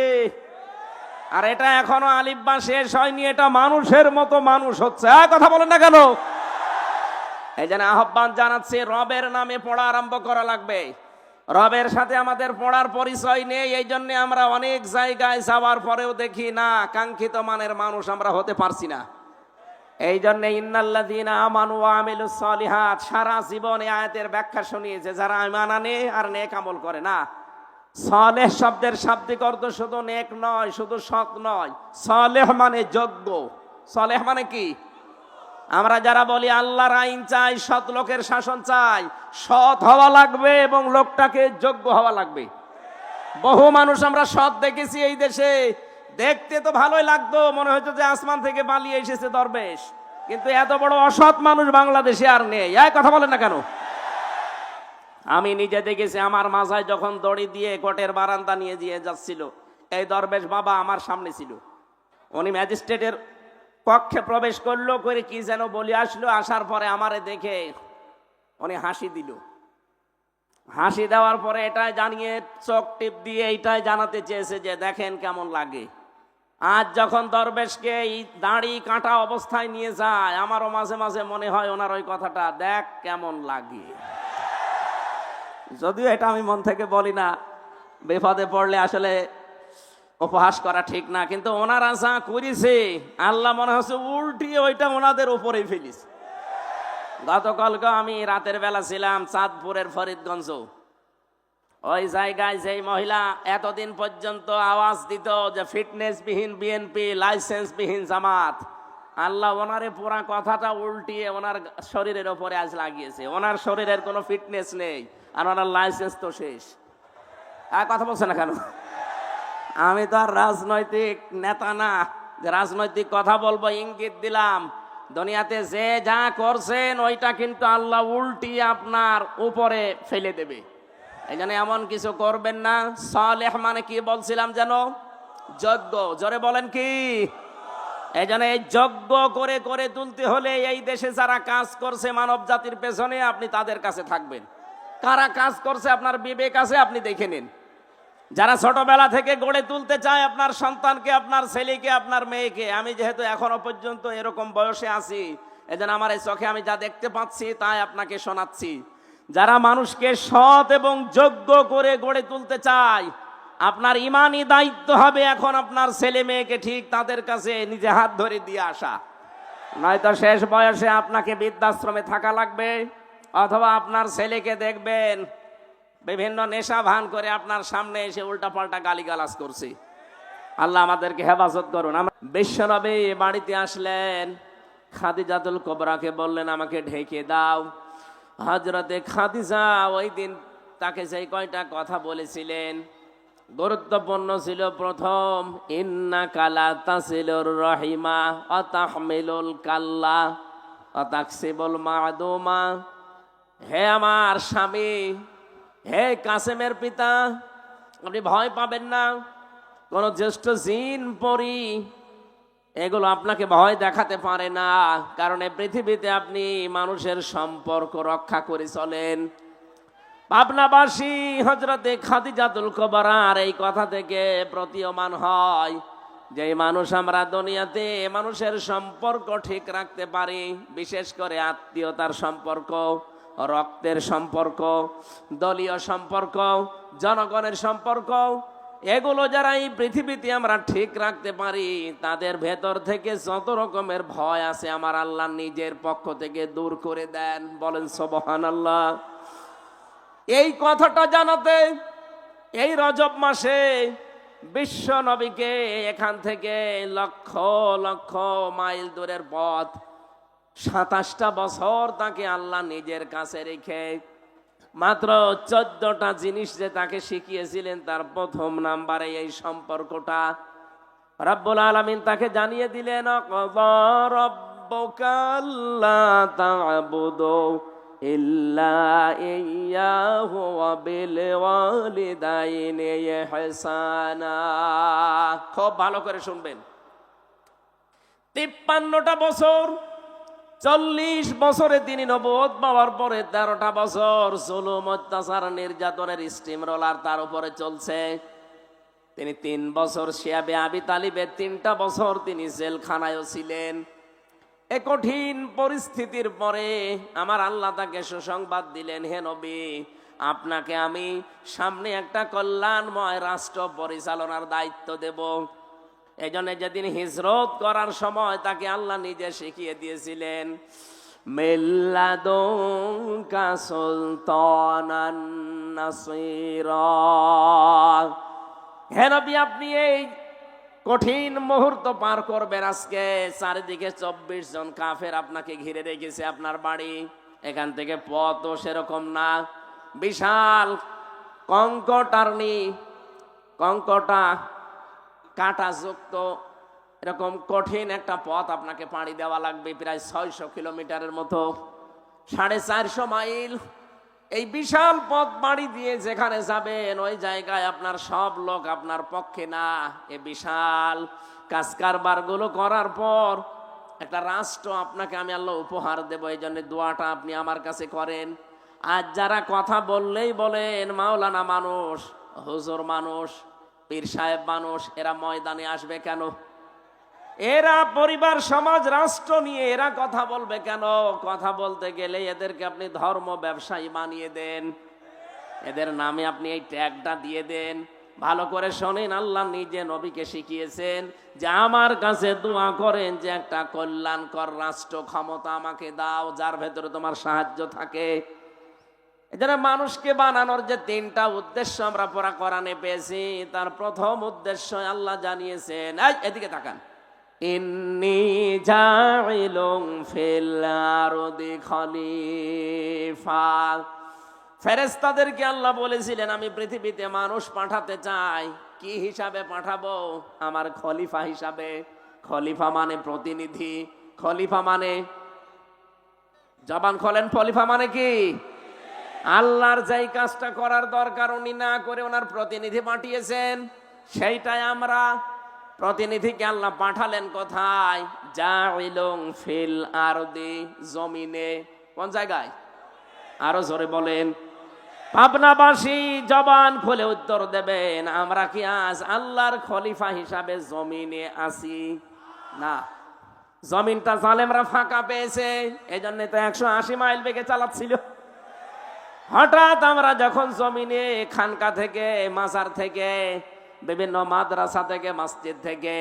আর এটা এখনো আলিফ বা শেষ হয়নি, এটা মানুষের মতো মানুষ হচ্ছে। কথা বলেন না কেন? এই জন্য আহ্বান জানাচ্ছি, রবের নামে পড়া আরম্ভ করা লাগবে। রবের সাথে আমাদের পড়ার পরিচয় নেই, এই জন্য আমরা অনেক জায়গায় যাওয়ার পরেও দেখি না, কাঙ্ক্ষিত মানের মানুষ আমরা হতে পারছি না। এই জন্য ইন্নাল্লাযীনা আমানু ওয়া আমিলুস সলিহাত, সারা জীবন এই আয়াতের ব্যাখ্যা শুনিয়েছে, যারা ঈমান আনে আর নেক আমল করে। না, সালেহ শব্দের শাব্দিক অর্থ শুধু নেক নয়, শুধু সৎ নয়, সালেহ মানে যোগ্য। সালেহ মানে কি? আমরা যারা বলি আল্লাহর আইন চাই, সৎ লোকের শাসন চাই, সৎ হওয়া লাগবে এবং লোকটাকে যোগ্য হওয়া লাগবে। বহু মানুষ আমরা সৎ দেখেছি এই দেশে, দেখতে তো ভালোই লাগতো, মনে হতো যে আসমান থেকে পালিয়ে এসেছে দরবেশ, কিন্তু এত বড় অসৎ মানুষ বাংলাদেশে আর নেই। এই কথা বলেন না কেন? আমি নিজে দেখেছি, আমার মাথায় যখন দড়ি দিয়ে কোর্টের বারান্দা নিয়ে দিয়ে যাচ্ছিল, এই দরবেশ বাবা আমার সামনে ছিল। উনি ম্যাজিস্ট্রেটের কক্ষে প্রবেশ করলো, করে কি যেন বলে আসলো, আসার পরে আমারে দেখে উনি হাসি দিল। হাসি দেওয়ার পরে এটাই জানিয়ে, চোখ টিপ দিয়ে এইটাই জানাতে চেয়েছে যে দেখেন কেমন লাগে। আজ যখন দরবেশকে এই দাড়ি কাটা অবস্থায় নিয়ে যায়, আমারও মাঝে মাঝে মনে হয় ওনার ওই কথাটা, দেখ কেমন লাগে। যদিও এটা আমি মন থেকে বলি না, বিপদে পড়লে আসলে উপহাস করা ঠিক না, কিন্তু ওনারা যা করেছে আল্লাহ মনে হচ্ছে উল্টিয়ে ওইটা ওনাদের উপরেই ফেলিস। গতকালকে আমি রাতের বেলা ছিলাম চাঁদপুরের ফরিদগঞ্জ, ওই জায়গায় যেই মহিলা এতদিন পর্যন্ত আওয়াজ দিত যে ফিটনেস বিহীন বিএনপি, লাইসেন্স বিহীন জামাত, আল্লাহ ওনারে পুরা কথাটা উল্টিয়ে ওনার শরীরের ওপরে আজ লাগিয়েছে। ওনার শরীরের কোনো ফিটনেস নেই, আর ওনার লাইসেন্স তো শেষ। আর কথা বলছে না কেন? আমি তো আর রাজনৈতিক নেতা না যে রাজনৈতিক কথা বলবো, ইঙ্গিত দিলাম। দুনিয়াতে যে যা করছেন ওইটা কিন্তু আল্লাহ উল্টিয়ে আপনার উপরে ফেলে দেবে। এই জন্য এমন কিছু করবেন না। সালেহ মানে কি বলছিলাম যেন? যোগ্য। জোরে বলেন কি? এই জন্য এই যোগ্য করে করে তুলতে হলে এই দেশে যারা কাজ করছে মানব জাতির পেছনে, আপনি তাদের কাছে থাকবেন। কারা কাজ করছে আপনার বিবেক আছে, আপনি দেখে নিন। যারা ছোটবেলা থেকে গড়ে তুলতে চায় আপনার সন্তানকে, আপনার ছেলেকে, আপনার মেয়েকে, আমি যেহেতু এখনো পর্যন্ত এরকম বয়সে আছি, এজন্য আমার এই চোখে আমি যা দেখতে পাচ্ছি তাই আপনাকে শোনাচ্ছি। যারা মানুষকে সৎ এবং যোগ্য করে গড়ে তুলতে চায়, আপনার ইমানি দায়িত্ব হবে এখন আপনার ছেলে মেয়েকে ঠিক তাদের কাছে নিজে হাত ধরে দিয়ে আসা। নয়তো শেষ বয়সে আপনাকে বৃদ্ধাশ্রমে থাকা লাগবে, অথবা আপনার ছেলেকে দেখবেন বিভিন্ন নেশা ভান করে আপনার সামনে এসে উল্টাপাল্টা গালিগালাজ করছে। আল্লাহ আমাদেরকে হেফাজত করুন। আমরা বিশ্বনবী বাড়িতে আসলেন, খাদিজাতুল কুবরাকে বললেন আমাকে ঢেকে দাও। হযরতে খাদিজা ওই দিন তাকে সেই কয়টা কথা বলেছিলেন, গুরুত্বপূর্ণ ছিল প্রথম, ইন্নাকা লা তাসিলুর রাহিমা ওয়া তাহমিলুল কাল্লা ওয়া তাকসিবুল মা'দুমা। হে আমার স্বামী, হে কাসেমের পিতা, আপনি ভয় পাবেন না। কোন জ্যেষ্ঠ জিন পরি এগুলো আপনাকে ভয় দেখাতে পারে না, কারণ এই পৃথিবীতে আপনি মানুষের সম্পর্ক রক্ষা করে চলেন। পাবনাবাসী হযরতে খাদিজাতুল কুবরার এই কথা থেকে প্রতীয়মান হয় যে মানুষ আমরা দুনিয়াতে মানুষের সম্পর্ক ঠিক রাখতে পারি, বিশেষ করে আত্মীয়তার সম্পর্ক, রক্তের সম্পর্ক, দলীয় সম্পর্ক, জনগণের সম্পর্ক, এগুলো যারা এই পৃথিবীতে আমরা ঠিক রাখতে পারি তাদের ভেতর থেকে যত রকমের ভয় আছে আমার আল্লাহ নিজের পক্ষ থেকে দূর করে দেন। বলেন সুবহানাল্লাহ। এই কথাটা জানাতে এই রজব মাসে বিশ্ব নবীকে এখান থেকে লক্ষ লক্ষ মাইল দূরের পথ 27টা বছর তাকে আল্লাহ নিজের কাছে রেখে মাত্র 14টা জিনিস যে তাকে শিখিয়েছিলেন, তার প্রথম নাম্বারে এই সম্পর্কটা রব্বুল আলামিন তাকে জানিয়ে দিলেন, ক্বাযা রাব্বুকা আল্লা তা'বুদু ইল্লা ইয়্যাহু ওয়া বিল ওয়ালিদাইনি ইহসানা। খুব ভালো করে শুনবেন। 53টা বছর, 40 বছরে তিনি নবুয়ত পাওয়ার পরে 13টা বছর জুলুম, অত্যাচার, নির্যাতনের স্টিম রোলার তার উপরে চলছে। তিনি 3 বছর শিয়াবে আবি তালিবের 3টা বছর তিনি জেলখানায়ও ছিলেন। এ কঠিন পরিস্থিতির পরে আমার আল্লাহ তাকে সুসংবাদ দিলেন, হে নবী, আপনাকে আমি সামনে একটা কল্যাণময় রাষ্ট্র পরিচালনার দায়িত্ব দেব। এই জন্য যেদিন হিজরত করার সময় তাকে আল্লাহ নিজে শিখিয়ে দিয়েছিলেন, মিল্লাদুনকা সুলতানান নাসীরা। হে নবী, আপনি এই কঠিন মুহূর্ত পার করবেন। আজকে চারিদিকে 24 জন কাফের আপনাকে ঘিরে রেখেছে। আপনার বাড়ি এখান থেকে পথও সেরকম না, বিশাল কঙ্কটা কাঁটাযুক্ত এরকম কঠিন একটা পথ আপনাকে পাড়ি দেওয়া লাগবে, প্রায় 600 কিলোমিটারের মতো, 450 মাইল। এই বিশাল পথ পাড়ি দিয়ে যেখানে যাবেন ওই জায়গায় আপনার সব লোক আপনার পক্ষে না। এই বিশাল কাজ কারবার গুলো করার পর একটা রাষ্ট্র আপনাকে আমি আল্লাহ উপহার দেব। এই জন্য দোয়াটা আপনি আমার কাছে করেন। আজ যারা কথা বললেই বলেন মাওলানা মানুষ, হুজুর মানুষ, পীর সাহেব মানুষ, এরা ময়দানে আসবে কেন? এরা পরিবার, সমাজ, রাষ্ট্র নিয়ে এরা কথা বলবে কেন? কথা বলতে গেলে এদেরকে আপনি ধর্ম ব্যবসায়ী বানিয়ে দেন, এদের নামে আপনি এই ট্যাগটা দিয়ে দেন। ভালো করে শোনেন, আল্লাহ নিজে নবীকে শিখিয়েছেন যে আমার কাছে দোয়া করেন যে একটা কল্যাণকর রাষ্ট্র ক্ষমতা আমাকে দাও যার ভেতরে তোমার সাহায্য থাকে। এজন্য মানুষকে বানানোর যে 3টা উদ্দেশ্য আমরা পড়া কোরআনে পেয়েছি, তার প্রথম উদ্দেশ্য আল্লাহ জানিয়েছেন, এদিকে তাকান, ইন্নী জাইলুন ফিল আরদি খলিফা। ফেরেশতাদেরকে আল্লাহ বলেছিলেন আমি পৃথিবীতে মানুষ পাঠাতে চাই। কি হিসাবে পাঠাবো? আমার খলিফা হিসাবে। খলিফা মানে প্রতিনিধি, খলিফা মানে, জবান খোলেন, খলিফা মানে কি? আল্লাহর যেই কাজটা করার দরকার উনি না করে ওনার প্রতিনিধি পাঠিয়েছেন, সেইটাই আমরা। প্রতিনিধিকে আল্লাহ পাঠালেন কোথায়? জাইলুন ফিল আরদি, জমিনে। কোন জায়গায়? আরো জোরে বলেন। পাবনাবাসী জবান খুলে উত্তর দেবেন, আমরা কি আজ আল্লাহর খলিফা হিসাবে জমিনে আছি? না, জমিনটা জালেমরা ফাঁকা পেয়েছে, এই জন্য তো 180 মাইল বেগে চালাচ্ছিল। হঠাৎ আমরা যখন জমিনে খানকা থেকে, মাজার থেকে, বিভিন্ন মাদ্রাসা থেকে, মসজিদ থেকে,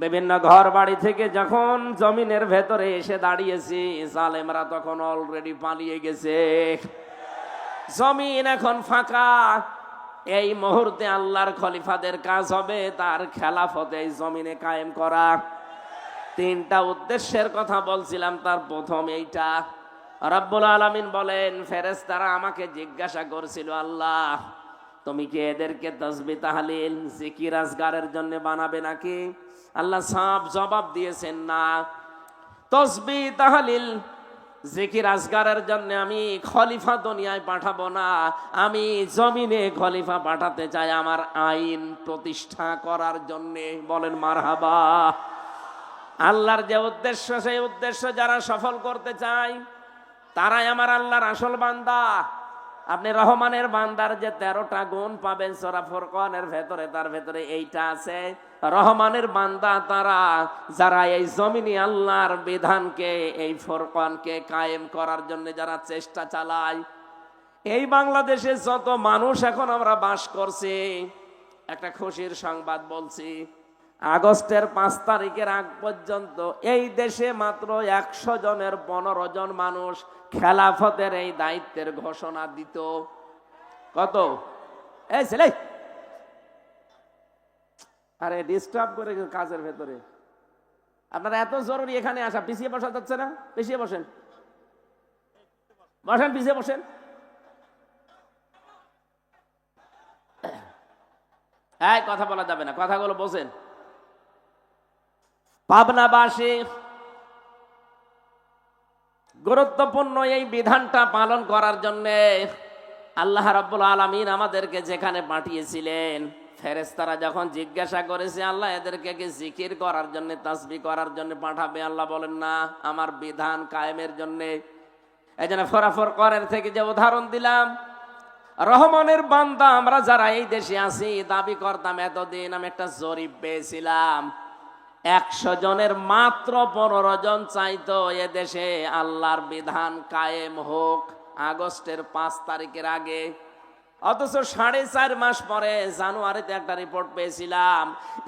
বিভিন্ন ঘর বাড়ি থেকে যখন জমিনের ভেতরে এসে দাঁড়িয়েছি, জালেমরা তখন অলরেডি পালিয়ে গেছে। জমিন এখন ফাঁকা। এই মুহূর্তে আল্লাহর খলিফাদের কাজ হবে তার খেলাফতে এই জমিনে কায়েম করা। 3টা উদ্দেশ্যের কথা বলছিলাম, তার প্রথম এইটা। রব্বুল আলামিন বলেন, ফেরেশতারা আমাকে জিজ্ঞাসা করছিল, আল্লাহ তুমি কি এদেরকে তাসবিহ তাহলিল জিকির আজগারের জন্য বানাবে নাকি? আল্লাহ সাফ জবাব দিয়েছেন, না। তাসবিহ তাহলিল জিকির আজকারের জন্য আমি খলিফা দুনিয়ায় পাঠাবো না, আমি জমিনে খলিফা পাঠাতে চাই আমার আইন প্রতিষ্ঠা করার জন্য। বলেন মারহাবা। আল্লাহর যে উদ্দেশ্য, সেই উদ্দেশ্য যারা সফল করতে চায় তারাই আমার আল্লাহর আসল বান্দা। আপনি রহমানের বান্দার যে 13টা গুণ পাবেন সূরা ফুরকানের ভেতরে, তার ভেতরে এইটা আছে। রহমানের বান্দা তারা যারা এই জমিনে আল্লাহর বিধানকে, এই ফুরকানকে কায়েম করার জন্য যারা চেষ্টা চালায়। এই বাংলাদেশে যত মানুষ এখন আমরা বাস করছি, একটা খুশির সংবাদ বলছি, আগস্টের 5 তারিখের আগ পর্যন্ত এই দেশে মাত্র 100 জনের 15 জন মানুষ খেলাফতের এই দায়িত্বের ঘোষণা দিত। কত? এই ছেলে, আরে ডিস্টার্ব করে কাজের ভেতরে। আপনারা এত জরুরি এখানে আসা, পিছিয়ে বসা যাচ্ছে না? পিছিয়ে বসেন, বসেন, পিছিয়ে বসেন। এই কথা বলা যাবে না, কথাগুলো বসেন। পাবনাবাসী গুরুত্বপূর্ণ এই বিধানটা পালন করার জন্য আল্লাহ রাব্বুল আলামিন আমাদেরকে যেখানে পাঠিয়েছিলেন, ফেরেশতারা যখন জিজ্ঞাসা করেছে আল্লাহ এদেরকে কি জিকির করার জন্য, তাসবিহ করার জন্য পাঠাবে? আল্লাহ বলেন না, আমার বিধান কায়েমের জন্য। এই জন্য সূরা ফুরকানের থেকে যে উদাহরণ দিলাম, রহমানের বান্দা আমরা যারা এই দেশে আছি দাবি করতাম এতদিন, আমি একটা জরিপ পেয়েছিলাম, 100 জনের মাত্র 15 জন চাইতো এ দেশে আল্লাহর বিধান কায়েম হোক আগস্টের 5 তারিখের আগে। অথচ 4.5 মাস পরে জানুয়ারিতে একটা রিপোর্ট পেয়েছিলাম,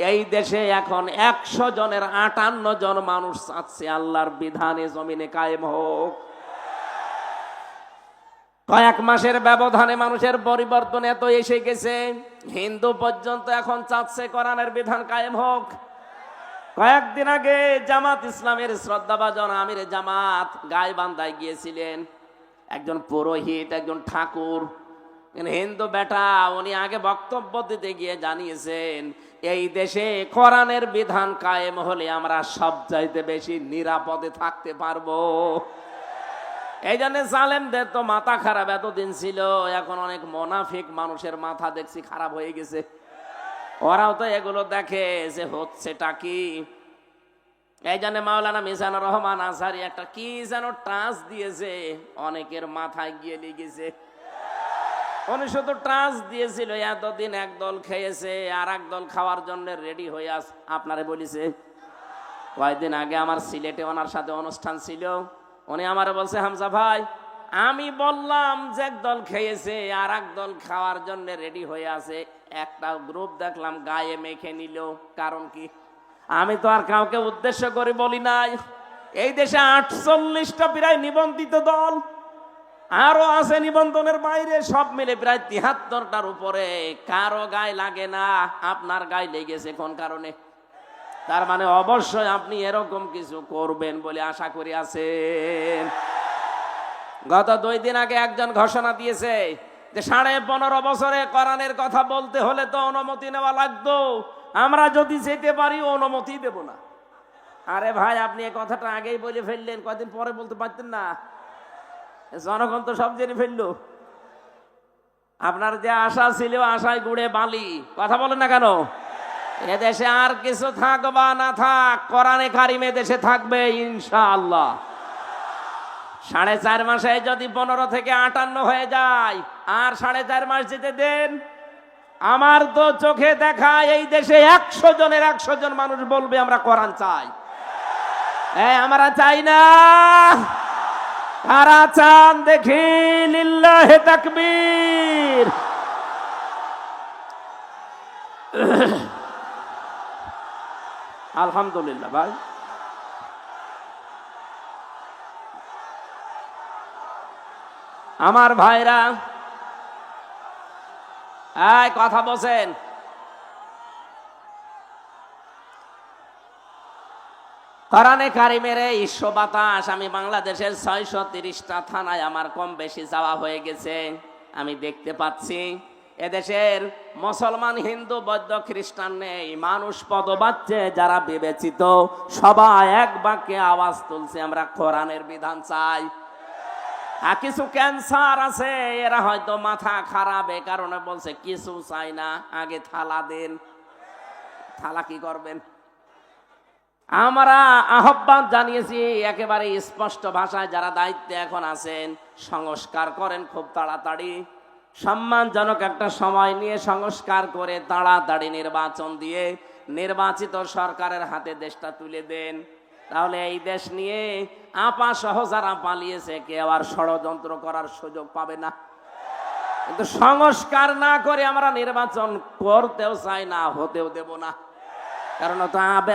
এই দেশে এখন 100 জনের 58 জন মানুষ চাচ্ছে আল্লাহর বিধানে জমিনে কায়েম হোক। কয়েক মাসের ব্যবধানে মানুষের পরিবর্তন এত এসে গেছে, হিন্দু পর্যন্ত এখন চাচ্ছে কোরআনের বিধান কায়েম হোক। কয়েকদিন আগে জামাত ইসলামের শ্রদ্ধাভাজন আমির জামাত গাইবান্ধায় গিয়েছিলেন। একজন পুরোহিত, একজন ঠাকুর, হিন্দু বেটা, উনি আগে বক্তব্য দিতে গিয়ে জানিয়েছেন এই দেশে কোরআনের বিধান কায়েম হলে আমরা সবচাইতে বেশি নিরাপদে থাকতে পারবো। এই জন্য জালেমদের তো মাথা খারাপ এতদিন ছিল, এখন অনেক মুনাফিক মানুষের মাথা দেখছি খারাপ হয়ে গেছে। ওরাও তো এগুলো দেখে যে হচ্ছেটা কি। এই জন্য মাওলানা মিজানুর রহমান আজহারী একটা কি যেন টাচ দিয়েছে, অনেকের মাথায় গিয়ে লেগেছে। উনি শুধু টাচ দিয়েছিল, এতদিন এক দল খেয়েছে আর এক দল খাওয়ার জন্য রেডি হয়ে আস। আপনারে বলিছে, কয়েকদিন আগে আমার সিলেটে ওনার সাথে অনুষ্ঠান ছিল, উনি আমারে বলছে হামজা ভাই, আমি বললাম যে এক দল খেয়েছে আর এক দল খাওয়ার জন্য রেডি হয়ে আছে, একটা গ্রুপ দেখলাম গায়ে মেখে নিল, কারণ কি? আমি তো আর কাউকে উদ্দেশ্য করে বলি নাই। এই দেশে 48টা প্রায় নিবন্ধিত দল, আরো আছে নিবন্ধনের বাইরে, সব মিলে প্রায় 73টার উপরে। কারো গায়ে লাগে না, আপনার গায়ে লেগেছে কোন কারণে? তার মানে অবশ্যই আপনি এরকম কিছু করবেন বলে আশা করি আছেন। গত 2 দিন আগে একজন ঘোষণা দিয়েছে যে 15.5 বছরে কোরআনের কথা বলতে হলে তো অনুমতি নেওয়া লাগতো, আমরা যদি যেতে পারি অনুমতি দেব না। আরে ভাই, আপনি এই কথাটা আগেই বলে ফেললেন, কয়েকদিন পরে বলতে পারতেন না? জনগণ তো সব জেনে ফেললো। আপনার যে আশা ছিল, আশায় গুড়ে বালি। কথা বলেন না কেন? এদেশে আর কিছু থাক বা না থাক, কোরআনে কারিম দেশে থাকবে ইনশাআল্লাহ। 4.5 মাসে যদি 15 থেকে 58 হয়ে যায়, আর 4.5 মাস যেতে দেন, আমার তো চোখে দেখা এই দেশে 100 জনের 100 জন মানুষ বলবে আমরা কোরআন চাই। আমরা চাই না। কারা চান দেখি? লিল্লাহে তাকবীর। আলহামদুলিল্লাহ ভাই। আমার ভাইরা, এই কথা বলছেন, কোরআনে কারিমের এই বাতাস আমি বাংলাদেশের 630টা থানায় আমার কম বেশি যাওয়া হয়ে গেছে। আমি দেখতে পাচ্ছি এদেশের মুসলমান, হিন্দু, বৌদ্ধ, খ্রিস্টান নেই, মানুষ পদবাচ্চে যারা বিবেচিত সবাই এক বাক্যে আওয়াজ তুলছে আমরা কোরআনের বিধান চাই। আর কিছু ক্যান্সার আছে, এরা হয়তো মাথা খারাপ, এ কারণে বলছে কিছু চাই না, আগে থালা দেন। থালা কি করবেন? আমরা আহ্বান জানিয়েছি একেবারে স্পষ্ট ভাষায়, যারা দায়িত্বে এখন আছেন সংস্কার করেন খুব তাড়াতাড়ি, সম্মানজনক একটা সময় নিয়ে সংস্কার করে তাড়াতাড়ি নির্বাচন দিয়ে নির্বাচিত সরকারের হাতে দেশটা তুলে দেন। তাহলে এই দেশ নিয়ে আপা সহ যারা পালিয়েছে কেউ আর ষড়যন্ত্র করার সুযোগ পাবে না। কিন্তু সংস্কার না করে আমরা নির্বাচন করতেও চাই না, হতেও দেব না। কারণ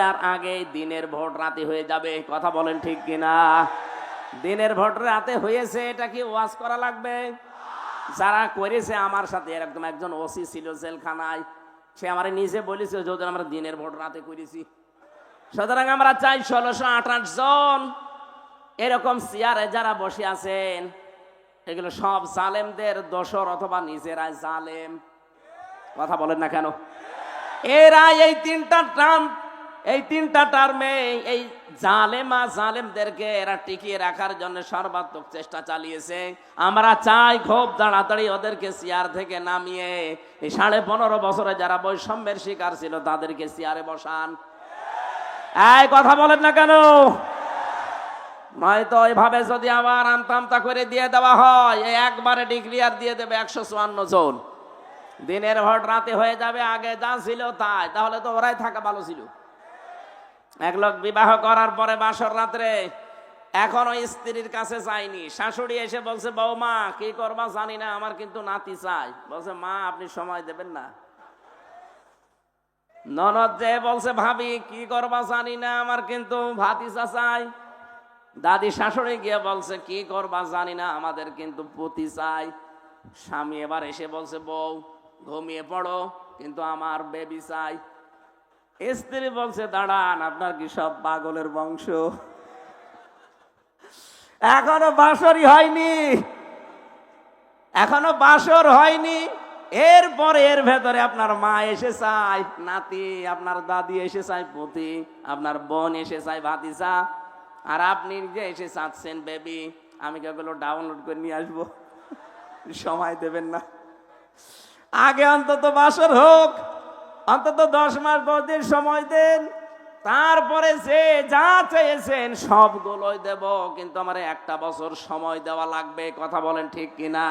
আর আগে দিনের ভোট রাতে হয়ে যাবে। কথা বলেন ঠিক কিনা? দিনের ভোট রাতে হয়েছে, এটা কি ওয়াজ করা লাগবে? যারা করেছে আমার সাথে, এরকম একজন ওসি ছিল জেলখানায়, সে আমার নিজে বলেছে যদি আমরা দিনের ভোট রাতে করেছি। সুতরাং আমরা চাই 1628 জন এরকম চেয়ারে যারা বসে আছেন, এগুলো সব জালেমদের দোসর অথবা নিজেরাই জালেম। কথা বলেন না কেন? এরা এই তিনটা টার্মে এই জালেমদেরকে এরা টিকিয়ে রাখার জন্য সর্বাত্মক চেষ্টা চালিয়েছে। আমরা চাই খুব তাড়াতাড়ি ওদেরকে চেয়ার থেকে নামিয়ে এই 15.5 বছরে যারা বৈষম্যের শিকার ছিল তাদেরকে চেয়ারে বসান। এই কথা বলেন না কেন? নয়তো এইভাবে যদি আবার আমতা করে দিয়ে দেওয়া হয়, একবারে ডিক্লিয়ার দিয়ে দেবে 154 জন, দিনের ভোট রাতে হয়ে যাবে, আগে যা ছিল তাই। তাহলে তো ওরাই থাকা ভালো ছিল। এক লোক বিবাহ করার পরে বাসর রাত্রে এখনো স্ত্রীর কাছে যায়নি, শাশুড়ি এসে বলছে বৌমা কি করবা জানি না, আমার কিন্তু নাতি চাই। বলছে মা আপনি সময় দেবেন না। ননদ যে বলছে ভাবি কি করবা জানি না, আমার কিন্তু ভাতিজা চাই। দাদি শাশুড়ি গিয়ে বলছে কি করবা জানি না, আমাদের কিন্তু পুতি চাই। স্বামী এবার এসে বলছে বউ ঘুমিয়ে পড়ো, কিন্তু আমার বেবি চাই। স্ত্রী বলছে দাঁড়ান, আপনার কি সব পাগলের বংশ? এখনো বাসরই হয়নি, এখনো বাসর হয়নি, এরপরে এর ভেতরে আপনার মা এসে চায় নাতি, আপনার দাদি এসে চায় পুতি, আপনার বোন এসে চায় ভাতিজা, আর আপনি যে এসে চাচ্ছেন বেবি। আমি কেগুলো ডাউনলোড করে নিয়ে আসবো, সময় দেবেন না। আগে অন্তত বাসর হোক, অন্তত 10 মাস 10 দিন সময় দেন, তারপরে যে যা চেয়েছেন সবগুলোই দেব। কিন্তু আমার 1 বছর সময় দেওয়া লাগবে। কথা বলেন ঠিক কিনা?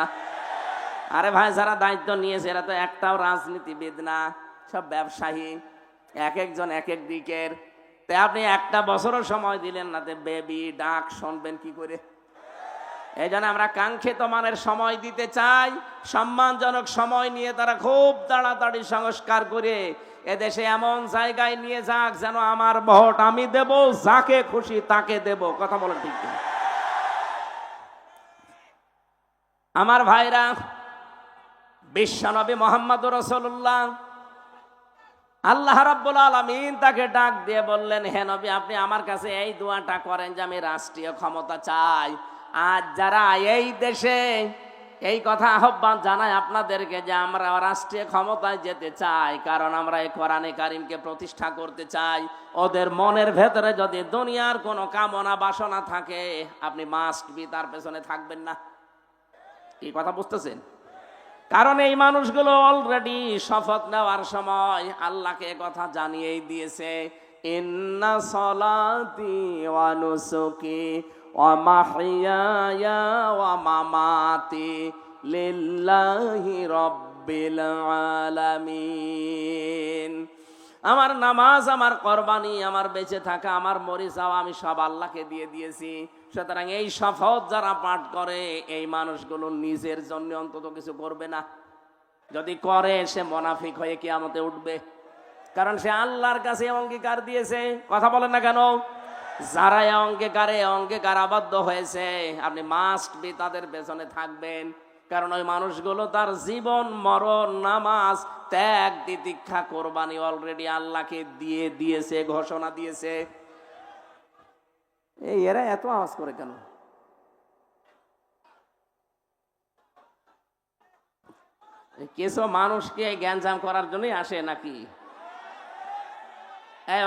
আরে ভাই, যারা দায়িত্ব নিয়েছে এরা তো একটাও রাজনীতিবিদ না, সব ব্যবসায়ী, এক একজন এক এক দিকের। তাই আপনি 1 বছরও সময় দিলেন না, বেবি ডাক শুনবেন কি করে? এই জন্য আমরা কাঙ্ক্ষিত মানের সময় দিতে চাই, সম্মানজনক সময় নিয়ে তারা খুব তাড়াতাড়ি সংস্কার করে এদেশে এমন জায়গায় নিয়ে যাক যেন আমার ভোট আমি দেব, যাকে খুশি তাকে দেব। কথা বলেন ঠিক কিনা? আমার ভাইরা, বিশ্বনবী মুহাম্মদুর রাসূলুল্লাহ, আল্লাহ রাব্বুল আলামিন তাকে ডাক দিয়ে বললেন হে নবী আপনি আমার কাছে এই দোয়াটা করেন যে আমি রাষ্ট্রীয় ক্ষমতা চাই। আজ যারা এই দেশে এই কথা আহ্বান জানায় আপনাদেরকে যে আমরা রাষ্ট্রীয় ক্ষমতায় যেতে চাই, কারণ আমরা এই কোরআনে কারিমকে প্রতিষ্ঠা করতে চাই, ওদের মনের ভেতরে যদি দুনিয়ার কোনো কামনা বাসনা থাকে, আপনি মাস্ট বি তার পেছনে থাকবেন না। এই কথা বুঝতেছেন? কারণ এই মানুষগুলো অলরেডি শপথ নেওয়ার সময় আল্লাহকে কথা জানিয়েই দিয়েছে, ইন্না সলাতি ওয়া নুসুকি ওয়া মাহইয়ায়া ওয়া মামাতি লিল্লাহি রাব্বিল আলামিন। আমার নামাজ, আমার কোরবানি, আমার বেঁচে থাকা, আমার মরে যাওয়া আমি সব আল্লাহকে দিয়ে দিয়েছি। সুতরাং এই শপথ যারা পাঠ করে এই মানুষগুলো নিজের জন্য অন্তত কিছু করবে না। যদি করে সে মুনাফিক হয়ে কিয়ামতে উঠবে, কারণ সে আল্লাহর কাছে অঙ্গীকার দিয়েছে। কথা বলেন না কেন? যারা অঙ্গীকার আবদ্ধ হয়েছে আপনি মাস্ট বি তাদের পেছনে থাকবেন, কারণ ওই মানুষগুলো তার জীবন মরণ নামাজ ত্যাগ তিতিক্ষা কোরবানি অলরেডি আল্লাহকে দিয়ে দিয়েছে, ঘোষণা দিয়েছে। এই এরা এত আওয়াজ করে কেন? কিছু মানুষকে জ্ঞানজাম করার জন্যই আসে নাকি?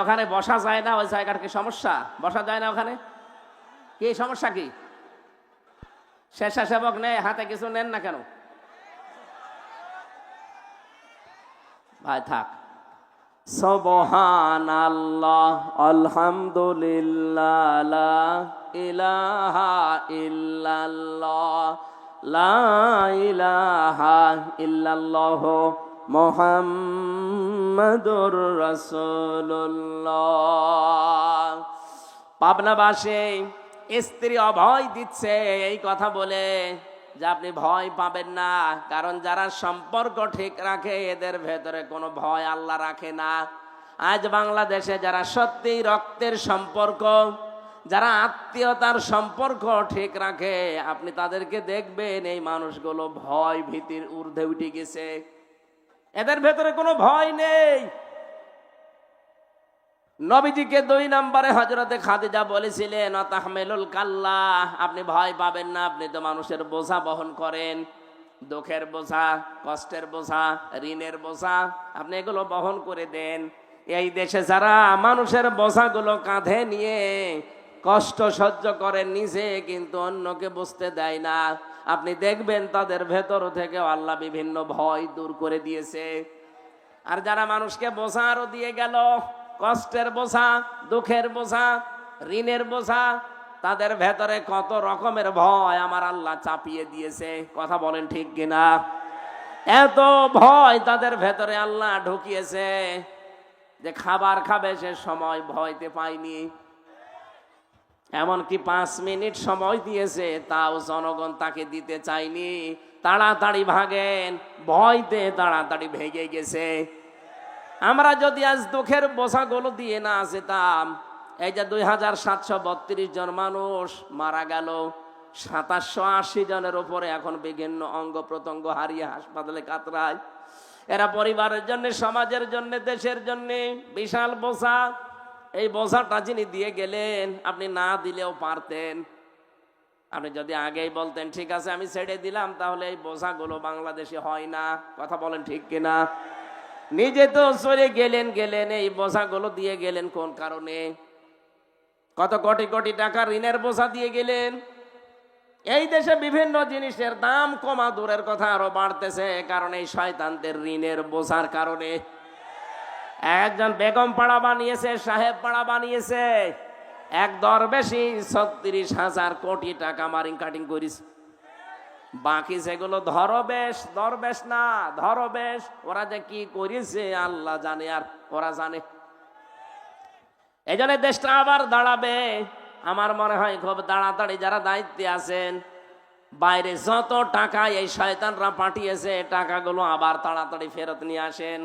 ওখানে বসা যায় না, ওই জায়গার কি সমস্যা? বসা যায় না ওখানে? কি সমস্যা? কি স্বেচ্ছাসেবক নেই, হাতে কিছু নেন না কেন ভাই? থাক। সুবহানাল্লাহ, আলহামদুলিল্লাহ, লা ইলাহা ইল্লাল্লাহ, লা ইলাহা ইল্লাল্লাহ, মুহাম্মাদুর রাসূলুল্লাহ। পাবনাবাসী স্ত্রী অভয় দিচ্ছে এই কথা বলে যে আপনি ভয় পাবেন না, কারণ যারা সম্পর্ক ঠিক রাখে এদের ভেতরে কোনো ভয় আল্লাহ রাখে না। আজ বাংলাদেশে যারা সত্যি রক্তের সম্পর্ক, যারা আত্মীয়তার সম্পর্ক ঠিক রাখে, আপনি তাদেরকে দেখবেন এই মানুষগুলো ভয় ভীতির ঊর্ধ্বে উঠে গেছে, এদের ভেতরে কোনো ভয় নেই। নবীজিকে 2 নম্বরে হযরতে খাদিজা বলেছিলেন, অতাহমেলুল কাল্লা, আপনি ভয় পাবেন না, আপনি তো মানুষের বোঝা বহন করেন, দুঃখের বোঝা, কষ্টের বোঝা, ঋণের বোঝা, আপনি এগুলো বহন করে দেন। এই দেশে যারা মানুষের বোঝাগুলো কাঁধে নিয়ে কষ্ট সহ্য করেন নিজে, কিন্তু অন্যকে বুঝতে দেয় না, আপনি দেখবেন তাদের ভেতর থেকে আল্লাহ বিভিন্ন ভয় দূর করে দিয়েছে। আর যারা মানুষকে বোঝা আরো দিয়ে গেল, কষ্টের বোঝা, দুঃখের বোঝা, ঋণের বোঝা, তাদের ভেতরে কত রকমের ভয় আমার আল্লাহ চাপিয়ে দিয়েছে। কথা বলেন ঠিক কিনা? এত ভয় তাদের ভেতরে আল্লাহ ঢুকিয়েছে যে খাবার খাবে সে সময় ভয়তে পায়নি। এমনকি 5 মিনিট সময় দিয়েছে, তাও জনগণ তাকে দিতে চায়নি। তাড়াতাড়ি ভাগেন, ভয়তে তাড়াতাড়ি ভেগে গেছে। আমরা যদি আজ দুঃখের বোঝাগুলো দিয়ে না যেতাম, এই যে 2732 জন মানুষ মারা গেল, 2780 জনের উপরে এখন বিভিন্ন অঙ্গ প্রত্যঙ্গ হারিয়ে হাসপাতালে কাতরায়। এরা পরিবারের জন্য, সমাজের জন্য, দেশের জন্য বিশাল বোঝা। এই বোঝাটা যিনি দিয়ে গেলেন, আপনি না দিলেও পারতেন। আপনি যদি আগেই বলতেন ঠিক আছে আমি ছেড়ে দিলাম, তাহলে এই বোঝাগুলো বাংলাদেশে হয় না। কথা বলেন ঠিক কিনা? নিজে তো চলে গেলেন, এই বোঝাগুলো দিয়ে গেলেন কোন কারণে? কত কোটি কোটি টাকা ঋণের বোঝা দিয়ে গেলেন। এই দেশে বিভিন্ন জিনিসের দাম কমা দূরের কথা, আরো বাড়তেছে, কারণ এই শয়তানদের ঋণের বোঝার কারণে। একজন বেগম পাড়া বানিয়েছে, সাহেব পাড়া বানিয়েছে, এক দরবেশি 36,000 কোটি টাকা মারিং কাটিং করিস। বাকি যেগুলো দরবেশ না ধরবেশ, ওরা যে কি করেছে আল্লাহ জানে, আর ওরা জানে। এই জন্য দেশটা আবার দাঁড়াবে। আমার মনে হয় খুব তাড়াতাড়ি যারা দায়িত্বে আছেন, বাইরে যত টাকা এই শয়তানরা পাঠিয়েছে, টাকাগুলো আবার তাড়াতাড়ি ফেরত নিয়ে আসেন।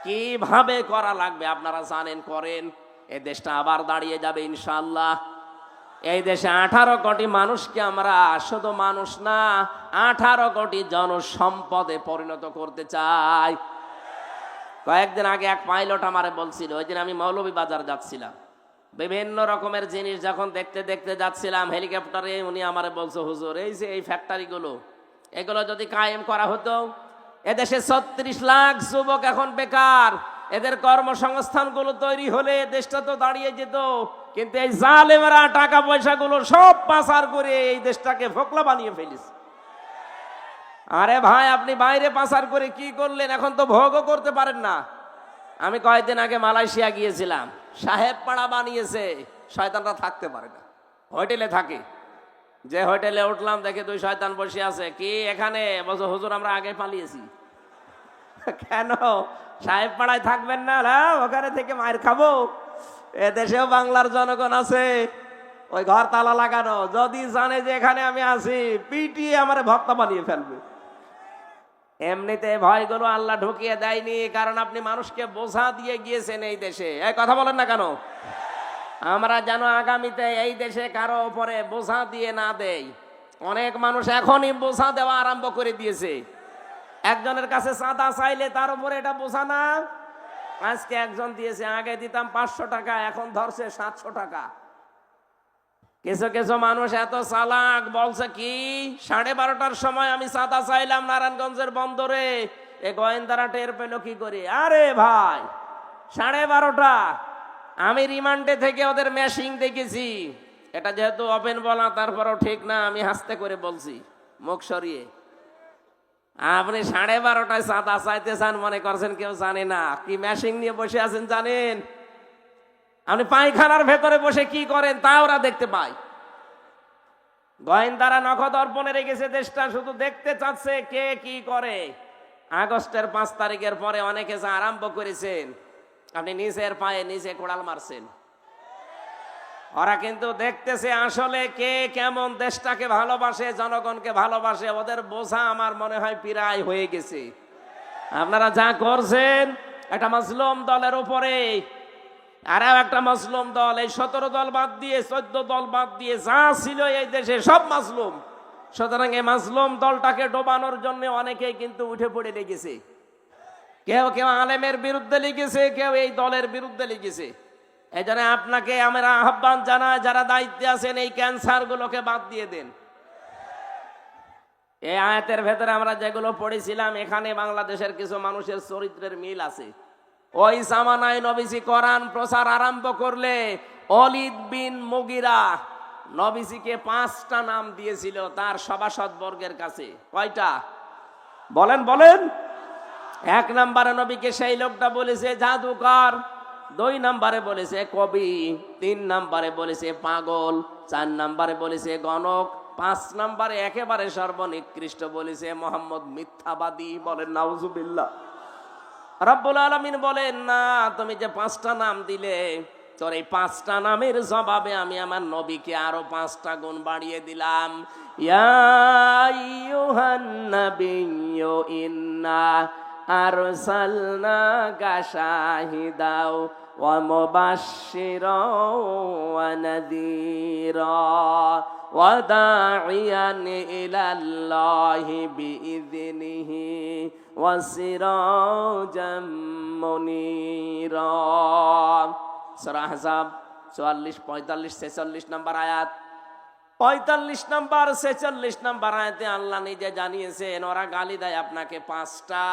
কিভাবে করা লাগবে আপনারা জানেন, করেন, এই দেশটা আবার দাঁড়িয়ে যাবে ইনশাআল্লাহ। এই দেশে 18 কোটি মানুষকে আমরা শুধু মানুষ না, 18 কোটি জনসম্পদে পরিণত করতে চাই। কয়েকদিন আগে এক পাইলট আমারে বলছিল, ওই দিন আমি মৌলভীবাজার যাচ্ছিলাম, বিভিন্ন রকমের জিনিস যখন দেখতে দেখতে যাচ্ছিলাম হেলিকপ্টারে, উনি আমারে বলছে, হুজুর এই যে এই ফ্যাক্টরিগুলো, এগুলো যদি কায়েম করা হতো, এদেশে 36 লাখ যুবক এখন বেকার, এদের কর্মসংস্থানগুলো তৈরি হলে দেশটা তো দাঁড়িয়ে যেত। কিন্তু এই জালেমেরা টাকা পয়সাগুলো সব পাচার করে এই দেশটাকে ফোকলা বানিয়ে ফেলিস। আরে ভাই, আপনি বাইরে পাচার করে কি করলেন, এখন তো ভোগও করতে পারেন না। আমি কয়েকদিন আগে মালয়েশিয়া গিয়েছিলাম, সাহেব পাড়া বানিয়েছে, শয়তানরা থাকতে পারে না, হোটেলে থাকে। যে হোটেলে উঠলাম, দেখে 2 শয়তান বসে আছে। কি এখানে? বলছো হুজুর আমরা আগে পালিয়েছি। কেন সাহেব পাড়ায় থাকবেন না? ওখানে থেকে মায়ের খাবো। এদেশেও বাংলার জনগণ আছে, ওই ঘর তালা লাগানো, যদি জানে যে এখানে আমি আছি, পিটিয়ে আমার ভক্ত বানিয়ে ফেলবে। এমনিতে ভয়গুলো আল্লাহ ঢুকিয়ে দেয়নি, কারণ আপনি মানুষকে বোঝা দিয়ে গিয়েছেন এই দেশে। এই কথা বলেন না কেন? আমরা যেন আগামীতে এই দেশে কারো উপরে বোঝা দিয়ে না দেই। অনেক মানুষ এখনই বোঝা দেওয়া আরম্ভ করে দিয়েছে। একজনের কাছে চাঁদা চাইলে তার উপরে এটা বোঝা না। আজকে একজন দিয়েছে, আগে দিতাম 500 টাকা, এখন ধরছে 700 টাকা। কিছু কিছু মানুষ এত চালাক, বলছে কি 12:30টার সময় আমি চাঁদা চাইলাম নারায়ণগঞ্জের বন্দরে, এ গোয়েন্দারা টের পেল কি করে? আরে ভাই, 12:30, আমি রিমান্ডে থেকে ওদের মেশিং দেখেছি, এটা যেহেতু ওপেন বলা, তারপরও ঠিক না, আমি হাসতে করে বলছি, মুখ সরিয়ে। আপনি 12:30টায় চাঁদা চাইতে চান, মনে করছেন কেউ জানে না? কি মেশিন নিয়ে বসে আছেন জানেন? আপনি পায়খানার ভেতরে বসে কি করেন তা ওরা দেখতে পায়। গোয়েন্দারা নখদর্পণে রেখেছে দেশটা, শুধু দেখতে চাচ্ছে কে কি করে। আগস্টের 5 তারিখের পরে অনেকে যা আরম্ভ করেছেন, আপনি নিজের পায়ে নিজে কোড়াল মারছেন। ওরা কিন্তু দেখতেছে আসলে কে কেমন দেশটাকে ভালোবাসে, জনগণকে ভালোবাসে। ওদের বোঝা আমার মনে হয় প্রায় হয়ে গেছে। আপনারা যা করছেন একটা মাজলুম দলের উপরে, আর একটা মাজলুম দল, এই 17 দল বাদ দিয়ে 14 দল বাদ দিয়ে যা ছিল এই দেশে সব মাজলুম। সুতরাং এই মাজলুম দলটাকে ডোবানোর জন্য অনেকেই কিন্তু উঠে পড়ে লেগেছে। কেউ কেউ আলেমের বিরুদ্ধে লিখেছে, কেউ এই দলের বিরুদ্ধে লিখেছে। এই জন্য আপনাকে আমরা আহ্বান জানাই, যারা দায়িত্বে আছেন এই ক্যান্সার গুলোকে বাদ দিয়ে দেন। এই আয়াতের ভেতরে আমরা যেগুলো পড়েছিলাম, এখানে বাংলাদেশের কিছু মানুষের চরিত্রের মিল আছে। ওই জামানায় নবীজি কোরআন প্রচার আরম্ভ করলে অলিদ বিন মুগিরা নবীজিকে 5টা নাম দিয়েছিল তার সভাসদ বর্গের কাছে। কয়টা বলেন বলেন? 1 নম্বরে নবীকে সেই লোকটা বলেছে জাদুকর, 2 নম্বরে বলেছে কবি, 3 নম্বরে বলেছে পাগল, 4 নম্বরে বলেছে গণক, 5 নম্বরে একেবারে সর্বনিকৃষ্ট বলেছে মোহাম্মদ মিথ্যাবাদী। বলেন নাউজুবিল্লাহ। রব্বুল আলামিন বলেন, না, তুমি যে 5টা নাম দিলে, তোর এই 5টা নামের জবাবে আমি আমার নবীকে আরো 5টা গুণ বাড়িয়ে দিলাম। ইয়া আইয়ুহান নাবিয়্যু ইন্না আরসালনাকা শাহিদাও ওয়া মুবাশশিরাও ওয়া নাযীরা ওয়া দাঈয়ান ইলাল্লাহি বিইযনিহি ওয়া সিরাজাম মুনীরা। সূরা আহজাব 44, 45, 46 নম্বর আয়াত। 45 নম্বর 46 নম্বর আয়াতে আল্লাহ নিজে জানিয়েছেন, ওরা গালি দেয় আপনাকে 5টা,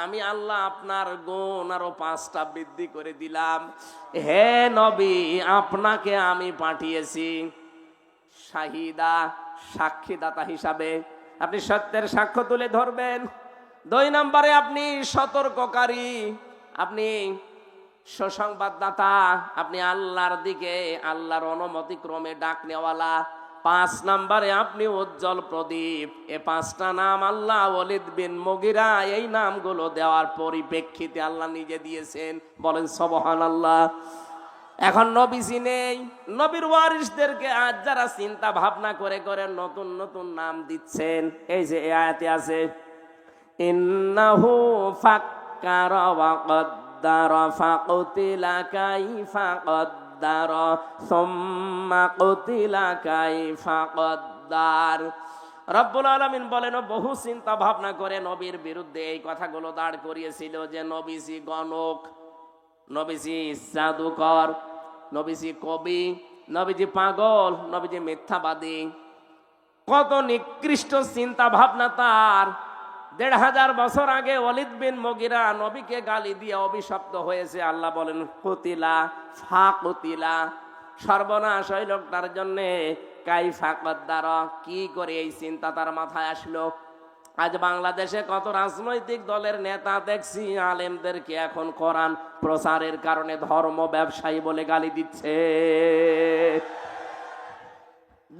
আমি আল্লাহ আপনার গুণ আরো 5টা বৃদ্ধি করে দিলাম। হে নবী, আপনাকে আমি পাঠিয়েছি শাহিদা, সাক্ষীদাতা হিসাবে। আপনি সত্যের সাক্ষ্য তুলে ধরবেন। 2 নম্বরে আপনি সতর্ককারী, আপনি সুসংবাদদাতা, আপনি আল্লাহর দিকে আল্লাহর অনুমতি ক্রমে ডাক নেওয়ালা। 5 নম্বরে আপনি উজ্জ্বল প্রদীপ। এই 5টা নাম আল্লাহ ওয়ালিদ বিন মুগিরা এই নামগুলো দেওয়ার পরিপ্রেক্ষিতে আল্লাহ নিজে দিয়েছেন। বলেন সুবহানাল্লাহ। এখন নবীজি নেই, নবীর ওয়ারিসদেরকে আজ যারা চিন্তা ভাবনা করে করে নতুন নতুন নাম দিচ্ছেন, এই যে এই আয়াতে আছে, ইন্নাহু ফাক্কারা ওয়া কদ্দারা ফাকুতিলা কাইফা কদ্দারা সুম্মা কুতিলা কাইফা কদ্দার। রব্বুল আলামিন বলেন, বহু চিন্তা ভাবনা করে নবীর বিরুদ্ধে এই কথাগুলো দাঁড় করিয়েছিল যে নবীজি গণক, নবীজি জাদুকর, নবীজি কবি, নবীজি পাগল, নবীজি মিথ্যাবাদী। কত নিকৃষ্ট চিন্তা ভাবনা তার। 1500 বছর আগে ওয়ালিদ বিন মুগিরা নবীকে গালি দিয়ে অভিশপ্ত হয়েছে। আল্লাহ বলেন কুতিলা ফাকুতিলা, সর্বনাশ ওই লোকটার জন্য। কাইফা কদ্দারা, কি করে এই চিন্তা তার মাথায় আসলো? আজ বাংলাদেশে কত রাজনৈতিক দলের নেতা দেখছি আলেমদেরকে এখন কোরআন প্রচারের কারণে ধর্ম ব্যবসায়ী বলে গালি দিচ্ছে।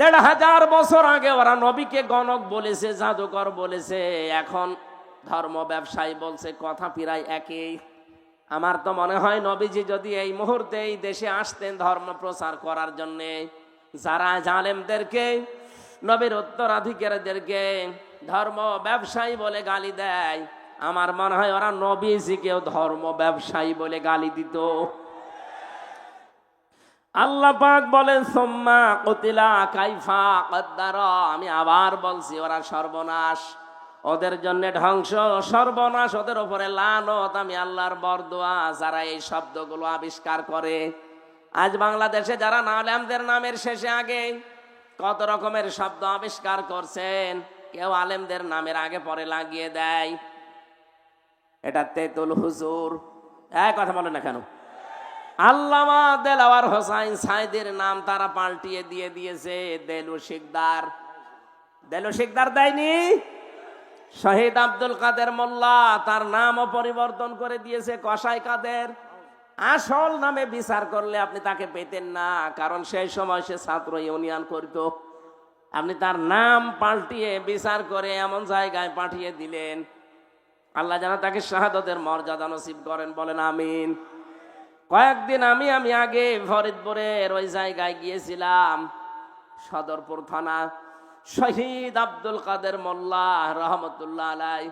1500 বছর আগে ওরা নবীকে গণক বলেছে, জাদুকর বলেছে, এখন ধর্ম ব্যবসায়ী বলছে, কথা প্রায় একই। আমার তো মনে হয় নবীজি যদি এই মুহূর্তে এই দেশে আসতেন ধর্ম প্রচার করার জন্য, যারা জালেমদেরকে, নবীর উত্তরাধিকারীদেরকে ধর্ম ব্যবসায়ী বলে গালি দেয়, আমার মনে হয় ওরা নবীজিকেও ধর্ম ব্যবসায়ী বলে গালি দিত। আল্লাহ পাক বলেন সুম্মা কুতিলা কাইফা কদ্দারা, আমি আবার বলছি ওরা সর্বনাশ, ওদের জন্য ধ্বংস, সর্বনাশ, ওদের উপরে লানত, আমি আল্লাহর বরদোয়া যারা এই শব্দগুলো আবিষ্কার করে। আজ বাংলাদেশে যারা আলেমদের নামের শেষে আগে কত রকমের শব্দ আবিষ্কার করছেন, কেউ আলেমদের নামের আগে পরে লাগিয়ে দেয় এটা তেতুল হুজুর। কথা বলে না কেন? আল্লামা দেলাওয়ার হোসাইন সাইদের নাম তারা পাল্টিয়ে দিয়ে দিয়েছে দেলু শিকদার। দেলু শিকদার দেয়নি? শহীদ আব্দুল কাদের মোল্লা তার নামও পরিবর্তন করে দিয়েছে কসাই কাদের। আসল নামে বিচার করলে আপনি তাকে পেতেন না, কারণ সেই সময় সে ছাত্র ইউনিয়ন করত। আপনি তার নাম পাল্টিয়ে বিচার করে এমন জায়গায় পাঠিয়ে দিলেন। আল্লাহ যেন তাকে শাহাদাতের মর্যাদা নসিব করেন, বলেন আমিন। কয়েকদিন আমি আগে ফরিদপুরের ওই জায়গায় গিয়েছিলাম, সদরপুর থানা। শহীদ আব্দুল কাদের মোল্লা রহমতুল্লাহ আলাই,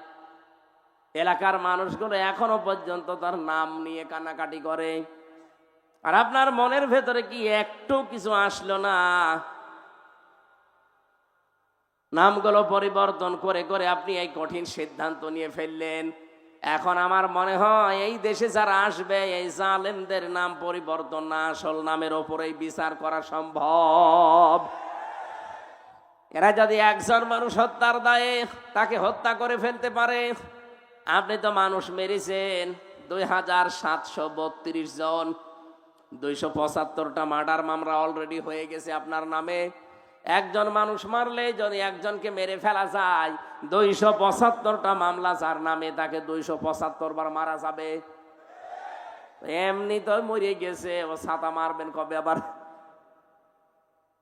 এলাকার মানুষগুলো এখনো পর্যন্ত তার নাম নিয়ে কান্নাকাটি করে। আর আপনার মনের ভেতরে কি একটু কিছু আসলো না? নামগুলো পরিবর্তন করে করে আপনি এই কঠিন সিদ্ধান্ত নিয়ে ফেললেন। এখন আমার মনে হয় এই দেশে যারা আসবে, এই জালেমদের নাম পরিবর্তন না, আসল নামের ওপরেই বিচার করা সম্ভব। এরা যদি একজন মানুষ হত্যার দায়ে তাকে হত্যা করে ফেলতে পারে, আপনি তো মানুষ মেরেছেন 2732 জন, 275টা মার্ডার মামলা অলরেডি হয়ে গেছে আপনার নামে। একজন মানুষ মারলে যদি একজনকে মেরে ফেলা যায়, 275টা মামলা যার নামে, তাকে 275 বার মারা যাবে। এমনি তো মরে গেছে, ও ছাতা মারবেন কবে আবার?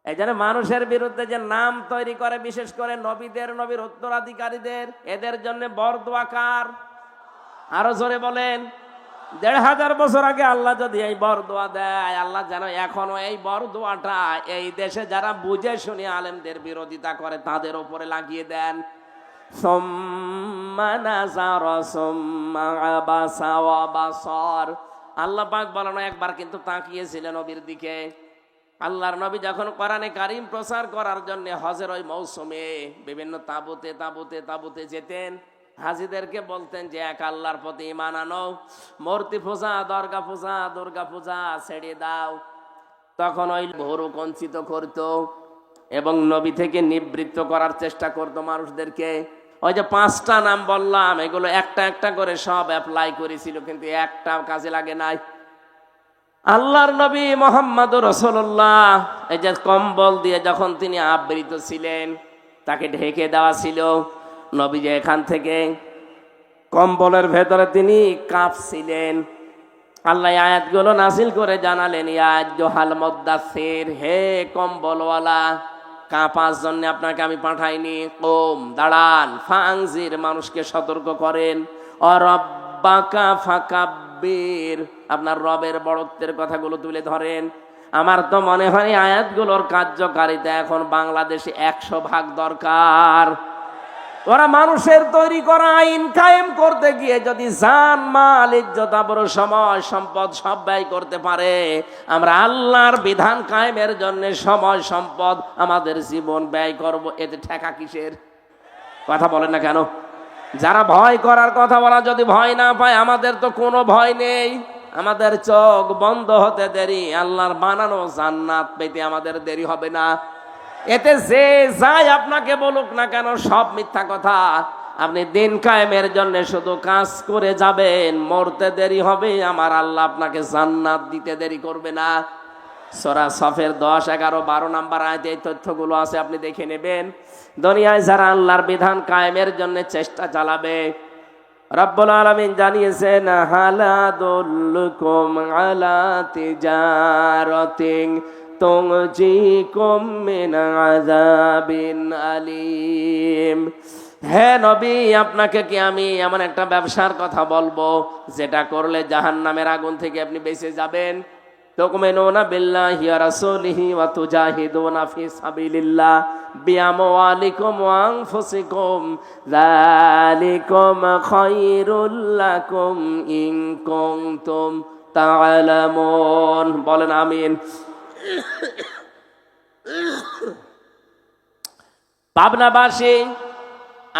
এই জন্য মানুষের বিরুদ্ধে যে নাম তৈরি করে, বিশেষ করে নবীদের, নবীর উত্তরাধিকারীদের, এদের জন্য বরদোয়া কার? আরো জোরে বলেন। 1500 বছর আগে আল্লাহ যদি এই বরদোয়া দেয়, আল্লাহ যেন এখনো এই বরদোয়াটা এই দেশে যারা বুঝে শুনে আলেমদের বিরোধিতা করে তাদের উপরে লাগিয়ে দেন। আল্লাহ পাক বলেন, একবার কিন্তু তাকিয়েছিলেন নবীর দিকে। আল্লাহর নবী যখন কোরআনে কারীম প্রচার করার জন্য হজের ওই মৌসুমে বিভিন্ন তাঁবুতে তাঁবুতে তাঁবুতে যেতেন, হাজিদেরকে বলতেন যে এক আল্লাহর প্রতি ঈমান আনো, মূর্তি পূজা, দুর্গা পূজা ছেড়ে দাও। তখন ওই ভোরু কঞ্চিত করত এবং নবী থেকে নিবৃত্ত করার চেষ্টা করত মানুষদেরকে। ওই যে 5টা নাম বললাম, এগুলো একটা একটা করে সব অ্যাপ্লাই করেছিল, কিন্তু একটা কাজে লাগে নাই। আল্লাহর নবী মুহাম্মদুর রাসূলুল্লাহ এই যে কম্বল দিয়ে যখন তিনি আবৃত ছিলেন, তাকে ঢেকে দেওয়া ছিল, নবী যে এখান থেকে কম্বলের ভেতরে তিনি কাঁপছিলেন। আল্লাহ আয়াতগুলো নাযিল করে জানালেন, ইয়া আইয়ুহাল মুদ্দাসসির, হে কম্বলওয়ালা, কাঁপার জন্য আপনাকে আমি পাঠাইনি। কুম, দাঁড়ান, ফাংজির, মানুষকে সতর্ক করেন। ও রব্বাকা ফাকাব্বির, আপনার রবের বড়ত্বের কথাগুলো তুলে ধরেন। আমার তো মনে হয় আয়াতগুলোর কার্যকারিতা এখন বাংলাদেশে 100% দরকার। ওরা মানুষের তৈরি করা আইন কায়েম করতে গিয়ে যদি জান, মাল, ইজ্জত, আবরু, সময়, সম্পদ সব ব্যয় করতে পারে, আমরা আল্লাহর বিধান কায়েমের জন্য সময়, সম্পদ, আমাদের জীবন ব্যয় করব, এতে ঠেকা কিসের? কথা বলেন না কেন? যারা ভয় করার কথা বলা, যদি ভয় না পায়, আমাদের তো কোনো ভয় নেই। আমাদের চোখ বন্ধ হতে দেরি, আল্লাহর বানানো জান্নাত পেতে আমাদের দেরি হবে না। এতে যে যাই আপনাকে বলুক না কেন, সব মিথ্যা কথা। আপনি দিন কায়েমের জন্য শুধু কাজ করে যাবেন, মরতে দেরি হবে, আমার আল্লাহ আপনাকে জান্নাত দিতে দেরি করবে না। সূরা সফের 10, 11, 12 নাম্বার আয়াতে এই তথ্যগুলো আছে, আপনি দেখে নেবেন। দুনিয়ায় যারা আল্লাহর বিধান কায়েমের জন্য চেষ্টা চালাবে, রব্বুল আলামিন জানিয়েছেন, হালাদুল্লুকুম আলা তিজারাতিন তুনজিকুম মিন আযাবিন আলীম। হে নবী, আপনাকে কি আমি এমন একটা ব্যবসার কথা বলবো যেটা করলে জাহান্নামের আগুন থেকে আপনি বেঁচে যাবেন? তুমিনুনা বিল্লাহি ওয়া রাসূলিহি ওয়া তুজাহিদুনা ফি সাবিলিল্লাহ বিআমওয়ালিকুম ওয়া আনফুসিকুম, যালিকুম খায়রুল লাকুম ইন কুনতুম তা'লামুন। বলেন আমিন। পাবনাবাসী,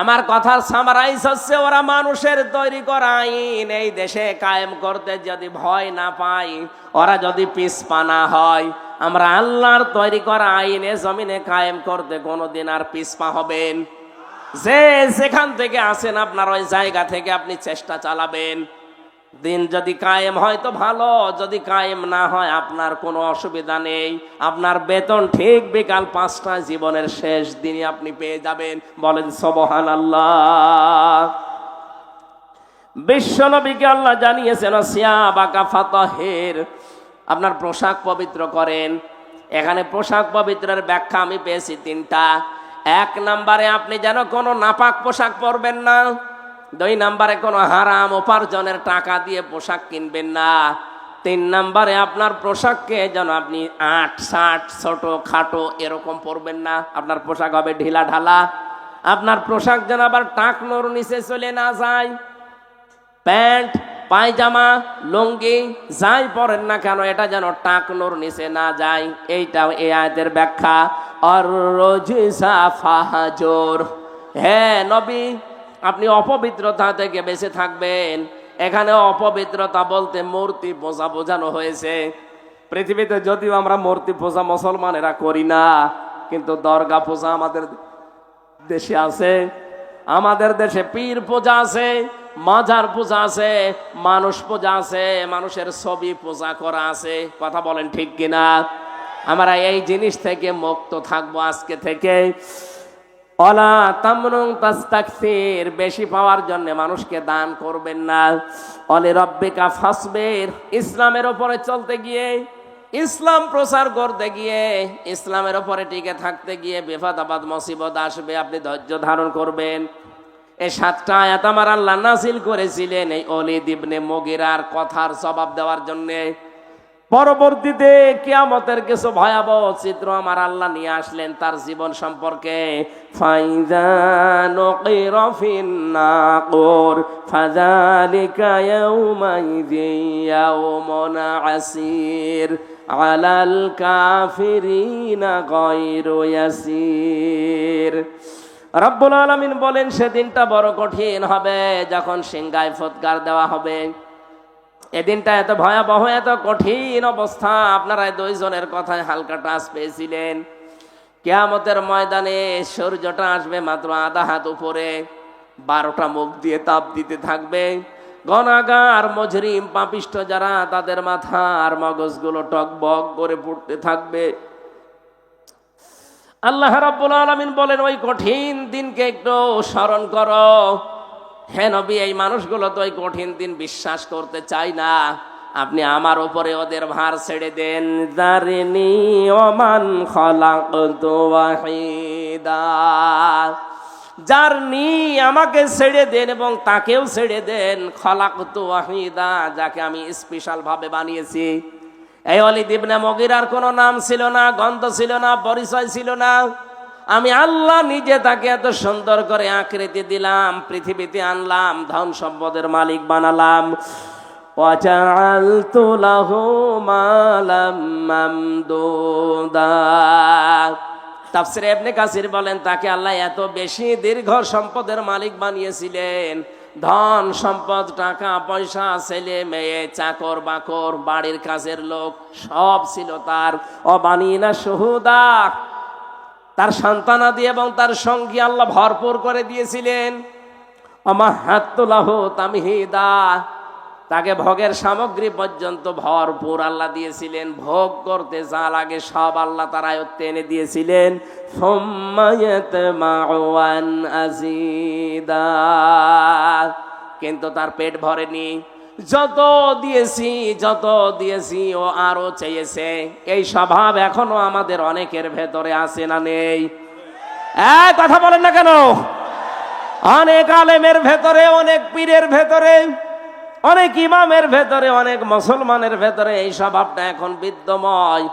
আমার কথার সামারাইজ হচ্ছে, ওরা মানুষের তৈরি করা আইন এই দেশে কায়েম করতে যদি ভয় না পায়, ওরা যদি পিছপা না হয়, আমরা আল্লাহর তৈরি করা আইনে জমিনে কায়েম করতে কোনোদিন আর পিছপা হবেন? যে যেখান থেকে আসেন, আপনার ওই জায়গা থেকে আপনি চেষ্টা চালাবেন। দিন যদি কায়েম হয় তো ভালো, যদি কায়েম না হয় আপনার কোনো অসুবিধা নেই। আপনার বেতন ঠিক বিকাল 5টায় জীবনের শেষ দিনে আপনি পেয়ে যাবেন। বলেন সুবহানাল্লাহ। বিশ্বনবীকে আল্লাহ জানিয়েছেন সিয়াবাকা ফাতাহির, আপনার পোশাক পবিত্র করেন। এখানে পোশাক পবিত্রের ব্যাখ্যা আমি পেয়েছি 3টা। 1 নম্বরে আপনি যেন কোনো নাপাক পোশাক পরবেন না। 2 নম্বরে কোনো হারাম উপার্জনের টাকা দিয়ে পোশাক কিনবেন না। 3 নম্বরে আপনার পোশাককে যেন আপনি 8-60 ছোট খাটো এরকম পরবেন না। আপনার পোশাক হবে ঢিলা ঢালা। আপনার পোশাক যেন আবার টাকনোর নিচে চলে না যায়। প্যান্ট পায়জামা লুঙ্গি যাই পরেন না কেন এটা যেন টাকনোর নিচে না যায়। এইটা এই আয়াতের ব্যাখ্যা। আর রজিসা ফাহাজুর, হ্যাঁ নবী আপনি অপবিত্রতা থেকে বেঁচে থাকবেন। এখানে অপবিত্রতা বলতে মূর্তি পূজা বোঝানো হয়েছে। পৃথিবীতে যদিও আমরা মূর্তি পূজা মুসলমানেরা করি না, কিন্তু দরগা পূজা আমাদের দেশে আছে। আমাদের দেশে পীর পূজা আছে, মাজার পূজা আছে, মানুষ পূজা আছে, মানুষের ছবি পূজা করা আছে। কথা বলেন ঠিক কিনা? আমরা এই জিনিস থেকে মুক্ত থাকবো আজকে থেকে। ওয়ালা তামনুন তাস্তাকসির, বেশি পাওয়ার জন্য মানুষকে দান করবেন না। ওয়ালি রাব্বিকা ফাসবির, ইসলামের উপরে চলতে গিয়ে, ইসলাম প্রচার করতে গিয়ে, ইসলামের উপরে টিকে থাকতে গিয়ে বিপদ আপদ মুসিবত আসবে, আপনি ধৈর্য ধারণ করবেন। এই 7টা আয়াত আমার আল্লাহ নাযিল করেছিলেন এই ওলীদ ইবনে মুগীরার কথার জবাব দেওয়ার জন্য। পরবর্তীতে কিয়ামতের কিছু ভয়াবহ চিত্র আমার আল্লাহ নিয়ে আসলেন তার জীবন সম্পর্কে। ফাইযা নুকিরা ফিন নাকুর ফাযালিকা ইয়াউমাইযিন ইয়াউমুন আসির আলাল কাফিরিনা গায়রু ইয়াসির। রব্বুল আলামিন বলেন সেদিনটা বড় কঠিন হবে যখন সিংহায় ফুৎকার দেওয়া হবে। এদিনটা এত ভয়াবহ, এত কঠিন অবস্থা। আপনারা 2 জনের কথায় হালকা টাচ পেয়েছিলেন। কিয়ামতের ময়দানে সূর্যটা আসবে মাত্র আধা হাত উপরে, 12টা মুখ দিয়ে তাপ দিতে থাকবে। গুনাহগার মুজরিম পাপিষ্ঠ যারা, তাদের মাথার মগজগুলো টকবক করে পড়তে থাকবে। আল্লাহ রাব্বুল আলামিন বলেন ওই কঠিন দিনকে একটু স্মরণ করো। হে নবী, এই মানুষগুলো তো ওই কঠিন দিন বিশ্বাস করতে চায় না। আপনি আমার উপরে ওদের ভার ছেড়ে দেন। যারনি ওমান খলাকতু ওয়াহিদা, যারনি আমাকে ছেড়ে দেন এবং তাকেও ছেড়ে দেন। খলাকতু ওয়াহিদা, যাকে আমি স্পেশাল ভাবে বানিয়েছি। এই ওলীদ ইবনে মুগীরার কোনো নাম ছিল না, গন্ধ ছিল না, পরিচয় ছিল না। আমি আল্লাহ নিজে তাকে এত সুন্দর করে আকৃতি দিলাম, পৃথিবীতে আনলাম, ধন সম্পদের মালিক বানালাম। ওয়াজআলতু লাহু মালাম মামদুদা। তাফসীরে ইবনে কাসির বলেন তাকে আল্লাহ এত বেশি দীর্ঘ সম্পদের মালিক বানিয়েছিলেন। ধন সম্পদ, টাকা পয়সা, ছেলে মেয়ে, চাকর বাকর, বাড়ির কাজের লোক সব ছিল তার। অবানিনা শুহুদা, তার সন্তানাদি এবং তার সঙ্গী আল্লাহ ভরপুর করে দিয়েছিলেন। অমাহাত্তু লাহু তামহিদা, তাকে ভোগের সামগ্রী পর্যন্ত ভরপুর আল্লাহ দিয়েছিলেন। ভোগ করতে যা লাগে সব আল্লাহ তার আয়ত্তে এনে দিয়েছিলেন। সুম্মা ইয়াতমাউ আন আযীদা, কিন্তু তার পেট ভরেনি। যত দিয়েছি ও আরো চেয়েছে। এই স্বভাব এখনো আমাদের অনেকের ভেতরে আছে না নেই? কথা বলেন না কেন? অনেক আলেমের ভেতরে, অনেক পীরের ভেতরে, অনেক ইমামের ভেতরে, অনেক মুসলমানের ভেতরে এই স্বভাবটা এখন বিদ্যময়,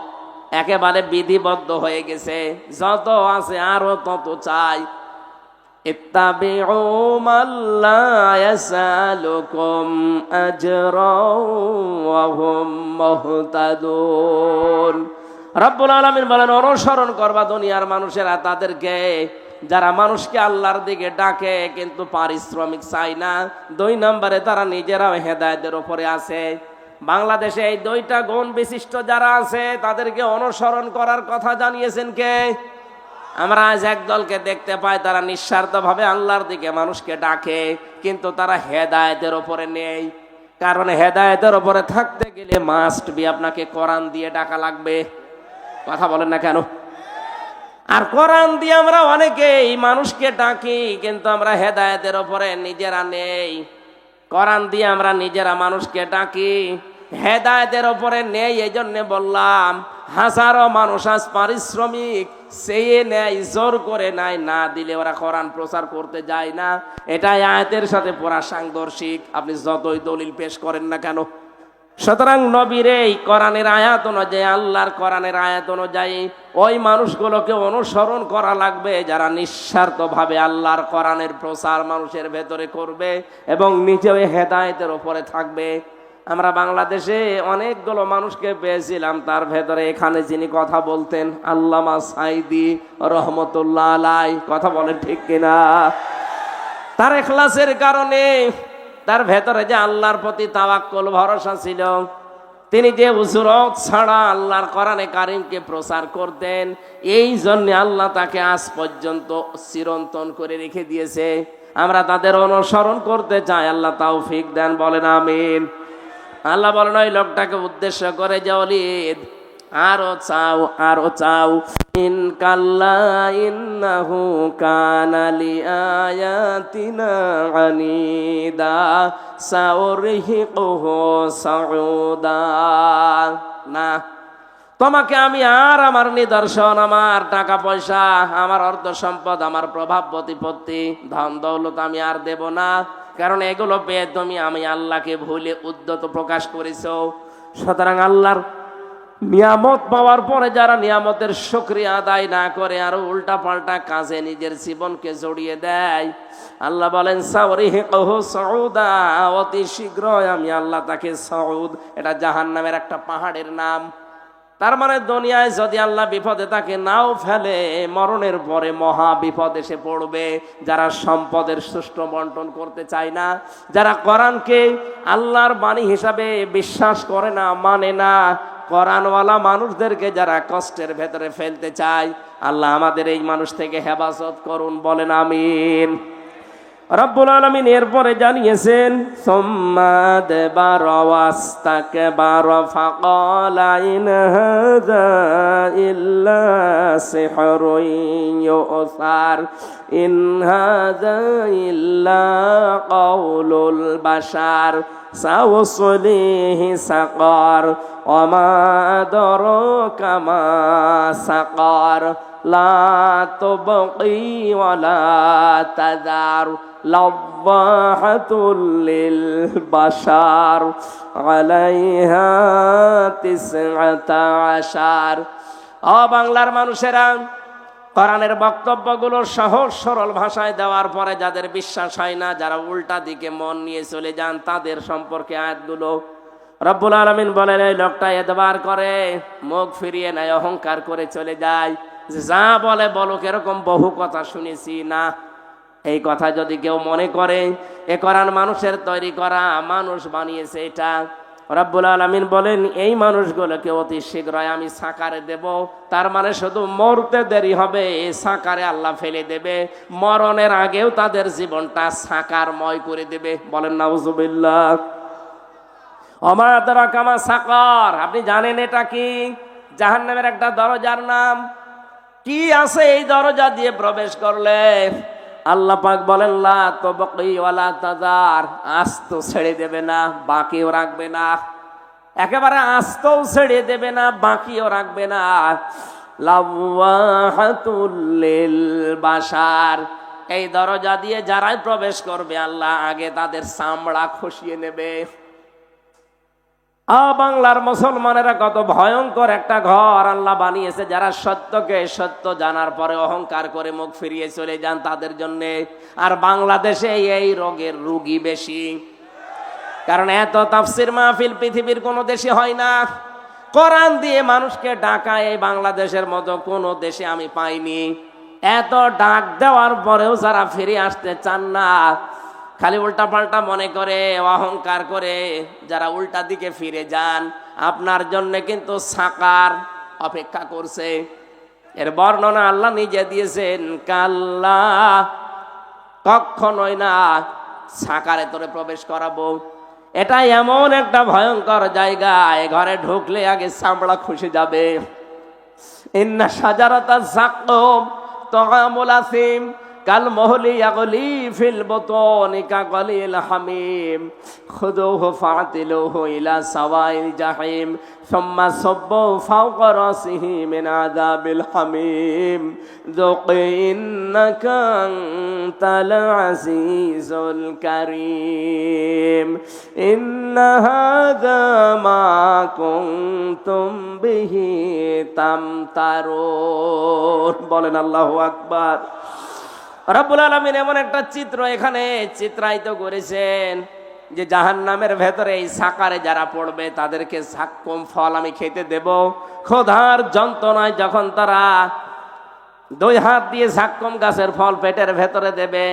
একেবারে বিধিবদ্ধ হয়ে গেছে। যত আছে আরো তত চাই। ইত্তাবিউ মাল্লা ইয়াসালুকুম আজরাও ওয়া হুম মুহতাদুন। রব্বুল আলামিন বলেন অনুসরণ করবা দুনিয়ার মানুষেরা তাদেরকে যারা মানুষকে আল্লাহর দিকে ডাকে কিন্তু পারিশ্রমিক চায় না। 2 নম্বরে তারা নিজেরাও হেদায়েতের উপরে আছে। বাংলাদেশে এই 2টা গুণ বিশিষ্ট যারা আছে তাদেরকে অনুসরণ করার কথা জানিয়েছেন কে? আমরা আজ এক দলকে দেখতে পাই, তারা নিঃস্বার্থভাবে আল্লাহর দিকে মানুষকে ডাকে, কিন্তু তারা হেদায়েতের উপরে নেই। কারণ হেদায়েতের উপরে থাকতে গেলে মাস্ট বি আপনাকে কোরআন দিয়ে ডাকা লাগবে। কথা বলেন না কেন? আর কোরআন দিয়ে আমরা অনেকেই মানুষকে ডাকি, কিন্তু আমরা হেদায়েতের উপরে নিজেরা নেই। কোরআন দিয়ে আমরা নিজেরা মানুষকে ডাকি, হেদায়েতের উপরে নেই। এই জন্য বললাম, হাজারো মানুষ আজ পারিশ্রমিক চেয়ে নেয়, জোর করে নেয়, না দিলে ওরা কোরআন প্রচার করতে যায় না। এটা আয়াতের সাথে পুরা সাংঘর্ষিক, আপনি যতই দলিল পেশ করেন না কেন। সুতরাং নবীর এই কোরআনের আয়াত অনুযায়ী, আল্লাহর কোরআনের আয়াত অনুযায়ী ওই মানুষগুলোকে অনুসরণ করা লাগবে যারা নিঃস্বার্থভাবে আল্লাহর কোরআনের প্রচার মানুষের ভেতরে করবে এবং নিজেও হেদায়েতের উপরে থাকবে। আমরা বাংলাদেশে অনেকগুলো মানুষকে পেয়েছিলাম, তার ভেতরে এখানে যিনি কথা বলতেন আল্লামা সাঈদী রহমতুল্লাহ আলাইহি। কথা বলেন ঠিক কিনা? তার ইখলাসের কারণে, তার ভেতরে যে আল্লাহর প্রতি তাওয়াক্কুল ভরসা ছিল, তিনি যে উজরত ছাড়া আল্লাহর কোরআনে কারিমকে প্রচার করতেন, এই জন্য আল্লাহ তাকে আজ পর্যন্ত চিরন্তন করে রেখে দিয়েছে। আমরা তাদের অনুসরণ করতে চাই, আল্লাহ তৌফিক দেন, বলেন আমিন। আল্লাহ বলেন ওই লোকটাকে উদ্দেশ্য করে যে ওলিদ, আরো চাও, আরো চাও। ইন কাল্লা ইন্নাহু কানা লিআয়াতিনা আনিদা সাউরহিকুহু সাউদা। না, তোমাকে আমি আর আমার নিদর্শন, আমার টাকা পয়সা, আমার অর্থ সম্পদ, আমার প্রভাব প্রতিপত্তি, ধন দৌলত আমি আর দেব না, কারণ এগুলো পেয়ে তুমি আমি আল্লাহকে ভুলে উদ্যত প্রকাশ করেছো। সুতরাং আল্লাহর নিয়ামত পাওয়ার পরে যারা নিয়ামতের শুকরিয়া আদায় না করে আর উল্টা পাল্টা কাজে নিজের জীবনকে জড়িয়ে দেয়, আল্লাহ বলেন সাউরিহিকুহু সাউদা, অতি শীঘ্রই আমি আল্লাহ তাকে সাউদ, এটা জাহান্নামের একটা পাহাড়ের নাম। তার মানে দুনিয়ায় যদি আল্লাহ বিপদে তাকে নাও ফেলে, মরণের পরে মহা বিপদ এসে পড়বে। যারা সম্পদের সুষ্ঠু বন্টন করতে চায় না, যারা কোরআনকে আল্লাহর বাণী হিসাবে বিশ্বাস করে না, মানে না, কোরআনওয়ালা মানুষদেরকে যারা কষ্টের ভেতরে ফেলতে চায়, আল্লাহ আমাদের এই মানুষ থেকে হেফাজত করুন, বলেন আমিন। রব্বুল আলামিন এরপরে জানিয়েছেন সুম্মা আদবারা ওয়াস্তাকবারা ফাকালা ইন হাযা ইল্লা সিহরুন ইউসার ইন হাযা ইল্লা কাউলুল বাশার সাউসলিহি সাকার ওয়া মা আদরাকা মা সাকার লা তুবকি ওয়া লা তাযার লাওয়াহাতুল লিল বাশার আলাইহা 19। ও বাংলার মানুষেরা, কোরআনের বক্তব্যগুলো সহজ সরল ভাষায় দেওয়ার পরে যাদের বিশ্বাস হয় না, যারা উল্টা দিকে মন নিয়ে চলে যান, তাদের সম্পর্কে আয়াতগুলো রব্বুল আলামিন বলেন এই লোকটা এতবার করে, মুখ ফিরিয়ে নেয়, অহংকার করে চলে যায়, যা বলে বলুক, এরকম বহু কথা শুনেছি না। এই কথা যদি কেউ মনে করে এ কোরআন মানুষের তৈরি করা, মানুষ বানিয়েছে, এটা রব্বুল আলামিন বলেন এই মানুষগুলোকে অতি শীঘ্রই আমি সাকারে দেব। তার মানে শুধু মরতে দেরি হবে, এই সাকারে আল্লাহ ফেলে দেবে, মরণের আগেও তাদের জীবনটা সাকারময় করে দেবে, বলেন নাউজুবিল্লাহ। ওমা আদরাকা মা সাকার, আপনি জানেন এটা কি? জাহান্নামের একটা দরজার নাম। কি আছে এই দরজা দিয়ে প্রবেশ করলে? আল্লাহ পাক বলেন লা তুবকি ওয়া লা তাযার, আস্ত ছেড়ে দেবে না, বাকিও রাখবে না, একেবারে আস্তও ছেড়ে দেবে না, বাকিও রাখবে না। লাওয়াহাতুল লিল বাশার, এই দরজা দিয়ে যারাই প্রবেশ করবে আল্লাহ আগে তাদের চামড়া খসিয়ে নেবে। বাংলার মুসলমানেরা কত ভয়ঙ্কর একটা ঘর আল্লাহ বানিয়েছে, যারা সত্যকে সত্য জানার পরে অহংকার করে মুখ ফিরিয়ে চলে যান তাদের জন্য। আর বাংলাদেশে এই রোগের রোগী বেশি, কারণ এত তাফসির মাহফিল পৃথিবীর কোনো দেশে হয় না। কোরআন দিয়ে মানুষকে ডাকা এই বাংলাদেশের মতো কোনো দেশে আমি পাইনি। এত ডাক দেওয়ার পরেও যারা ফিরে আসতে চান না, খালি উল্টা পাল্টা মনে করে, অহংকার করে যারা উল্টা দিকে ফিরে যান, আপনার জন্য কিন্তু সাকার অপেক্ষা করছে। এর বর্ণনা আল্লাহ নিজে দিয়েছেন, কাল্লা, কখনোই না, সাকারে তোরে প্রবেশ করাবো। এটা এমন একটা ভয়ঙ্কর জায়গা, এ ঘরে ঢুকলে আগে চামড়া খসে যাবে। ইন্না শাজারাতা যাক্কুম তাআমুল আসিম কাল মুহলি ইয়াগলি ফিল বুতুনি কাগলিল হামিম খুযুহু ফাতিলুহু ইলা সাওয়াইল জাহিম সুম্মা সাব্বু ফাওকা রাসিহি মিন আযাবিল হামিম যুক ইন্নাকা আনতাল আজিজুল কারীম ইন্না হাযা মা কুনতুম বিহি তামতারুন। বলেন আল্লাহু আকবার। রব্বুল আলামিন এমন একটা চিত্র এখানে চিত্রায়িত করেছেন যে জাহান্নামের ভেতরে এই সাকারে যারা পড়বে তাদেরকে যাক্কুম ফল আমি খেতে দেব। ক্ষুধার যন্ত্রণায় যখন তারা 2 হাত দিয়ে যাক্কুম গাছের ফল পেটের ভেতরে দেবে,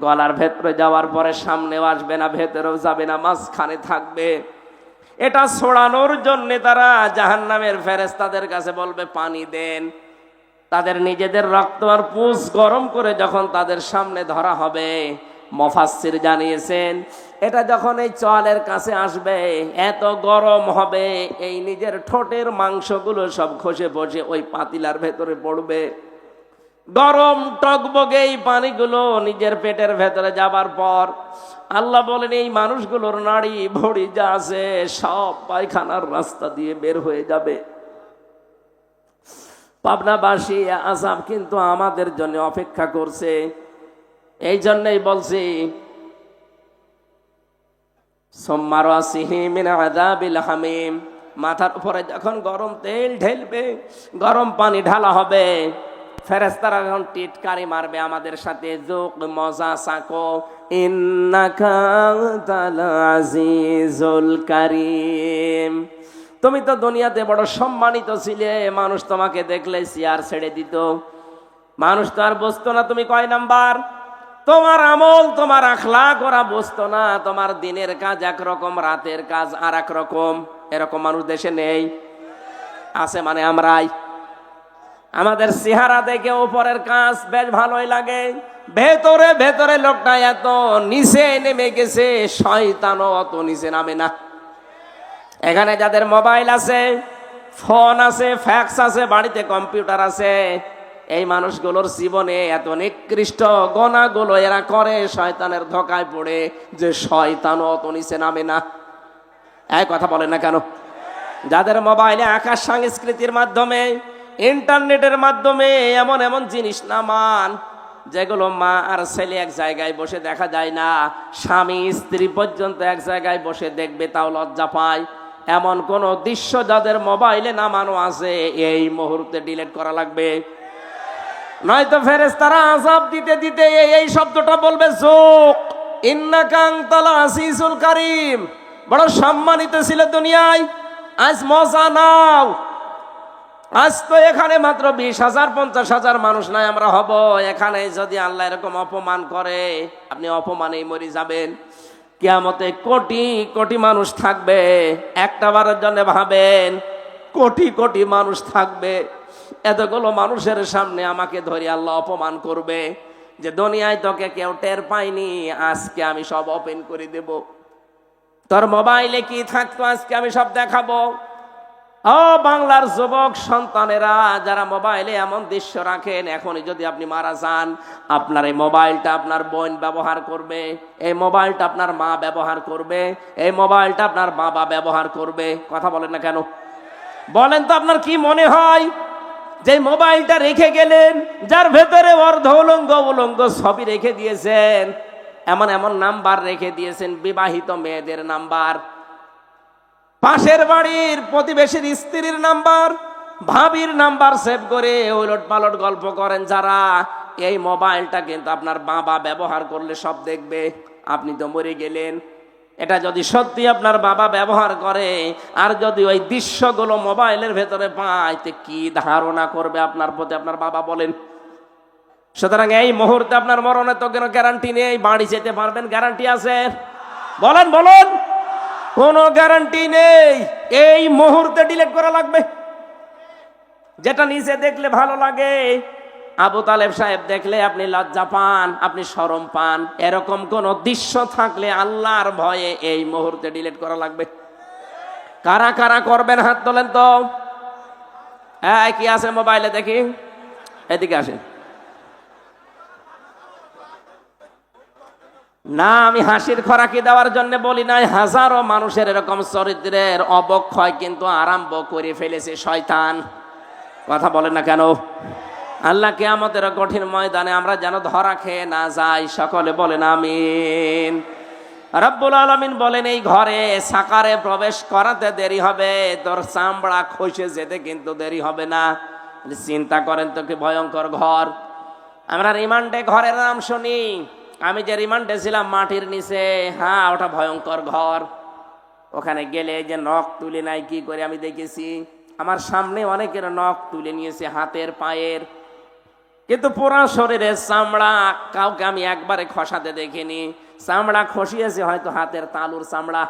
গলার ভেতরে যাওয়ার পরে সামনেও আসবে না, ভেতরেও যাবে না, মাঝখানে থাকবে। এটা ছড়ানোর জন্য তারা জাহান্নামের ফেরেশতাদের কাছে বলবে পানি দেন। তাদের নিজেদের রক্ত আর পুষ গরম করে যখন তাদের সামনে ধরা হবে, মুফাসসির জানিয়েছেন এটা যখন এই চলের কাছে আসবে এত গরম হবে এই নিজের ঠোঁটের মাংসগুলো সব খসে বসে ওই পাতিলার ভেতরে পড়বে। গরম টকবগে এই পানিগুলো নিজের পেটের ভেতরে যাবার পর আল্লাহ বলেন এই মানুষগুলোর নাড়ি ভড়ি যা আছে সব পায়খানার রাস্তা দিয়ে বের হয়ে যাবে। পাবনাবাসী আযাব কিন্তু আমাদের জন্য অপেক্ষা করছে। এই জন্যই বলছি সুম্মা রাসিহি মিন আযাবিল হামিম, মাথার উপরে যখন গরম তেল ঢেলবে, গরম পানি ঢালা হবে, ফেরেশতারা যখন টিটকারি মারবে আমাদের সাথে, যুক মজা সাকো ইন্নাকা আনতাল আজিজুল কারীম। তুমি তো দুনিয়াতে বড় সম্মানিত ছিলে, মানুষ তোমাকে দেখলে চেয়ার ছেড়ে দিত, মানুষ তো আর বুঝতো না তুমি কয় নাম্বার। তোমার আমল তোমার আখলাক ওরা বুঝতো না, তোমার দিনের কাজ একরকম, রাতের কাজ আর এক রকম। এরকম মানুষ দেশে নেই, আছে মানে আমরাই। আমাদের চেহারা দেখে উপরের কাজ বেশ ভালোই লাগে, ভেতরে ভেতরে লোকটা এত নিচে নেমে গেছে, শয়তানও অত নিচে নামে না। এখানে যাদের মোবাইল আছে, ফোন আছে, ফ্যাক্স আছে, বাড়িতে কম্পিউটার আছে, এই মানুষগুলোর জীবনে এত নিকৃষ্ট গোনাগুলো এরা করে শয়তানের ধোকায় পড়ে যে শয়তানও অত নিচে নামে না। এই কথা বলেন না কেন? যাদের মোবাইলে আকাশ সংস্কৃতির মাধ্যমে, ইন্টারনেটের মাধ্যমে এমন এমন জিনিস নামান যেগুলো মা আর ছেলে এক জায়গায় বসে দেখা যায় না, স্বামী স্ত্রী পর্যন্ত এক জায়গায় বসে দেখবে তাও লজ্জা পায়, এমন কোন দৃশ্য যাদের মোবাইলে নামানো আছে এই মুহূর্তে ডিলিট করা লাগবে। নয়তো ফেরেশতারা আযাব দিতে দিতে এই শব্দটা বলবে, যুক ইন্নাকা আনতাল আজিজুল কারীম, বড় সম্মানিত ছিল দুনিয়ায়, আজ মজা নাও। আজ তো এখানে মাত্র 20,000 50,000 মানুষ নাই আমরা হব, এখানে যদি আল্লাহ এরকম অপমান করে আপনি অপমানেই মরে যাবেন। কিয়ামতে কোটি কোটি মানুষ থাকবে, একটা বারের জন্য ভাবেন কোটি কোটি মানুষ থাকবে, এতগুলো মানুষের সামনে আমাকে ধরে আল্লাহ অপমান করবে যে দুনিয়ায় তোকে কেউ টের পায়নি, আজকে আমি সব ওপেন করে দেব। তোর মোবাইলে কি থাকতো আজকে আমি সব দেখাবো। ও বাংলার যুবক সন্তানেরা যারা মোবাইলে এমন দৃশ্য রাখেন, এখনই যদি আপনি মারা যান, আপনার এই মোবাইলটা আপনার বোন ব্যবহার করবে, এই মোবাইলটা আপনার মা ব্যবহার করবে, এই মোবাইলটা আপনার বাবা ব্যবহার করবে। কথা বলেন না কেন? বলেন তো আপনার কি মনে হয় যে মোবাইলটা রেখে গেলেন, যার ভেতরে অর্ধ উলঙ্গ উলঙ্গ ছবি রেখে দিয়েছেন, এমন এমন নাম্বার রেখে দিয়েছেন, বিবাহিত মেয়েদের নাম্বার, পাশের বাড়ির প্রতিবেশীর স্ত্রীর নাম্বার, ভাবির নাম্বার সেভ করে ওলট পালট গল্প করেন যারা, এই মোবাইলটা কিন্তু আপনার বাবা ব্যবহার করলে সব দেখবে। আপনি তো মরে গেলেন, এটা যদি সত্যি আপনার বাবা ব্যবহার করে আর যদি ওই দৃশ্যগুলো মোবাইলের ভেতরে পায়, তো কি ধারণা করবে আপনার প্রতি আপনার বাবা বলেন? সুতরাং এই মুহূর্তে আপনার মরণের তো কোনো গ্যারান্টি নেই, বাড়ি যেতে পারবেন গ্যারান্টি আছে? বলেন বলেন, কোনো গ্যারান্টি নেই। এই মুহূর্তে ডিলিট করা লাগবে। যেটা নিচে দেখলে ভালো লাগে আবু তালেব সাহেব দেখলে আপনি লজ্জা পান, আপনি শরম পান, এরকম কোন দৃশ্য থাকলে আল্লাহর ভয়ে এই মুহূর্তে ডিলিট করা লাগবে। কারা কারা করবেন হাত তোলেন তো। হ্যাঁ, কি আছে মোবাইলে দেখি, এদিকে আসেন। না, আমি হাসির খোরাকি দেওয়ার জন্য বলি নাই। হাজারো মানুষের এরকম চরিত্রের অবক্ষয় কিন্তু আরম্ভ করে ফেলেছে শয়তান। কথা বলেন না কেন? আল্লাহ কিয়ামতের কঠিন ময়দানে আমরা যেন ধরা খেয়ে না যাই, সকলে বলেন আমিন। রব্বুল আলামিন বলেন, এই ঘরে সাকারে প্রবেশ করাতে দেরি হবে, তোর চামড়া খসে যেতে কিন্তু দেরি হবে না। চিন্তা করেন তো কি ভয়ঙ্কর ঘর। আমরা রিমান্ডে ঘরের নাম শুনি, আমি যে রিমান্ডে ছিলাম মাটির নিচে, হ্যাঁ ওটা ভয়ঙ্কর ঘর। ওখানে গেলে যে নখ তুলে নাই কি করে আমি দেখেছি, আমার সামনে অনেকের নখ তুলে নিয়েছে হাতের পায়ের, কিন্তু পুরা শরীরের চামড়া কাউকে আমি একবারে খসাতে দেখিনি। চামড়া খসিয়েছে হয়তো হাতের তালুর চামড়া,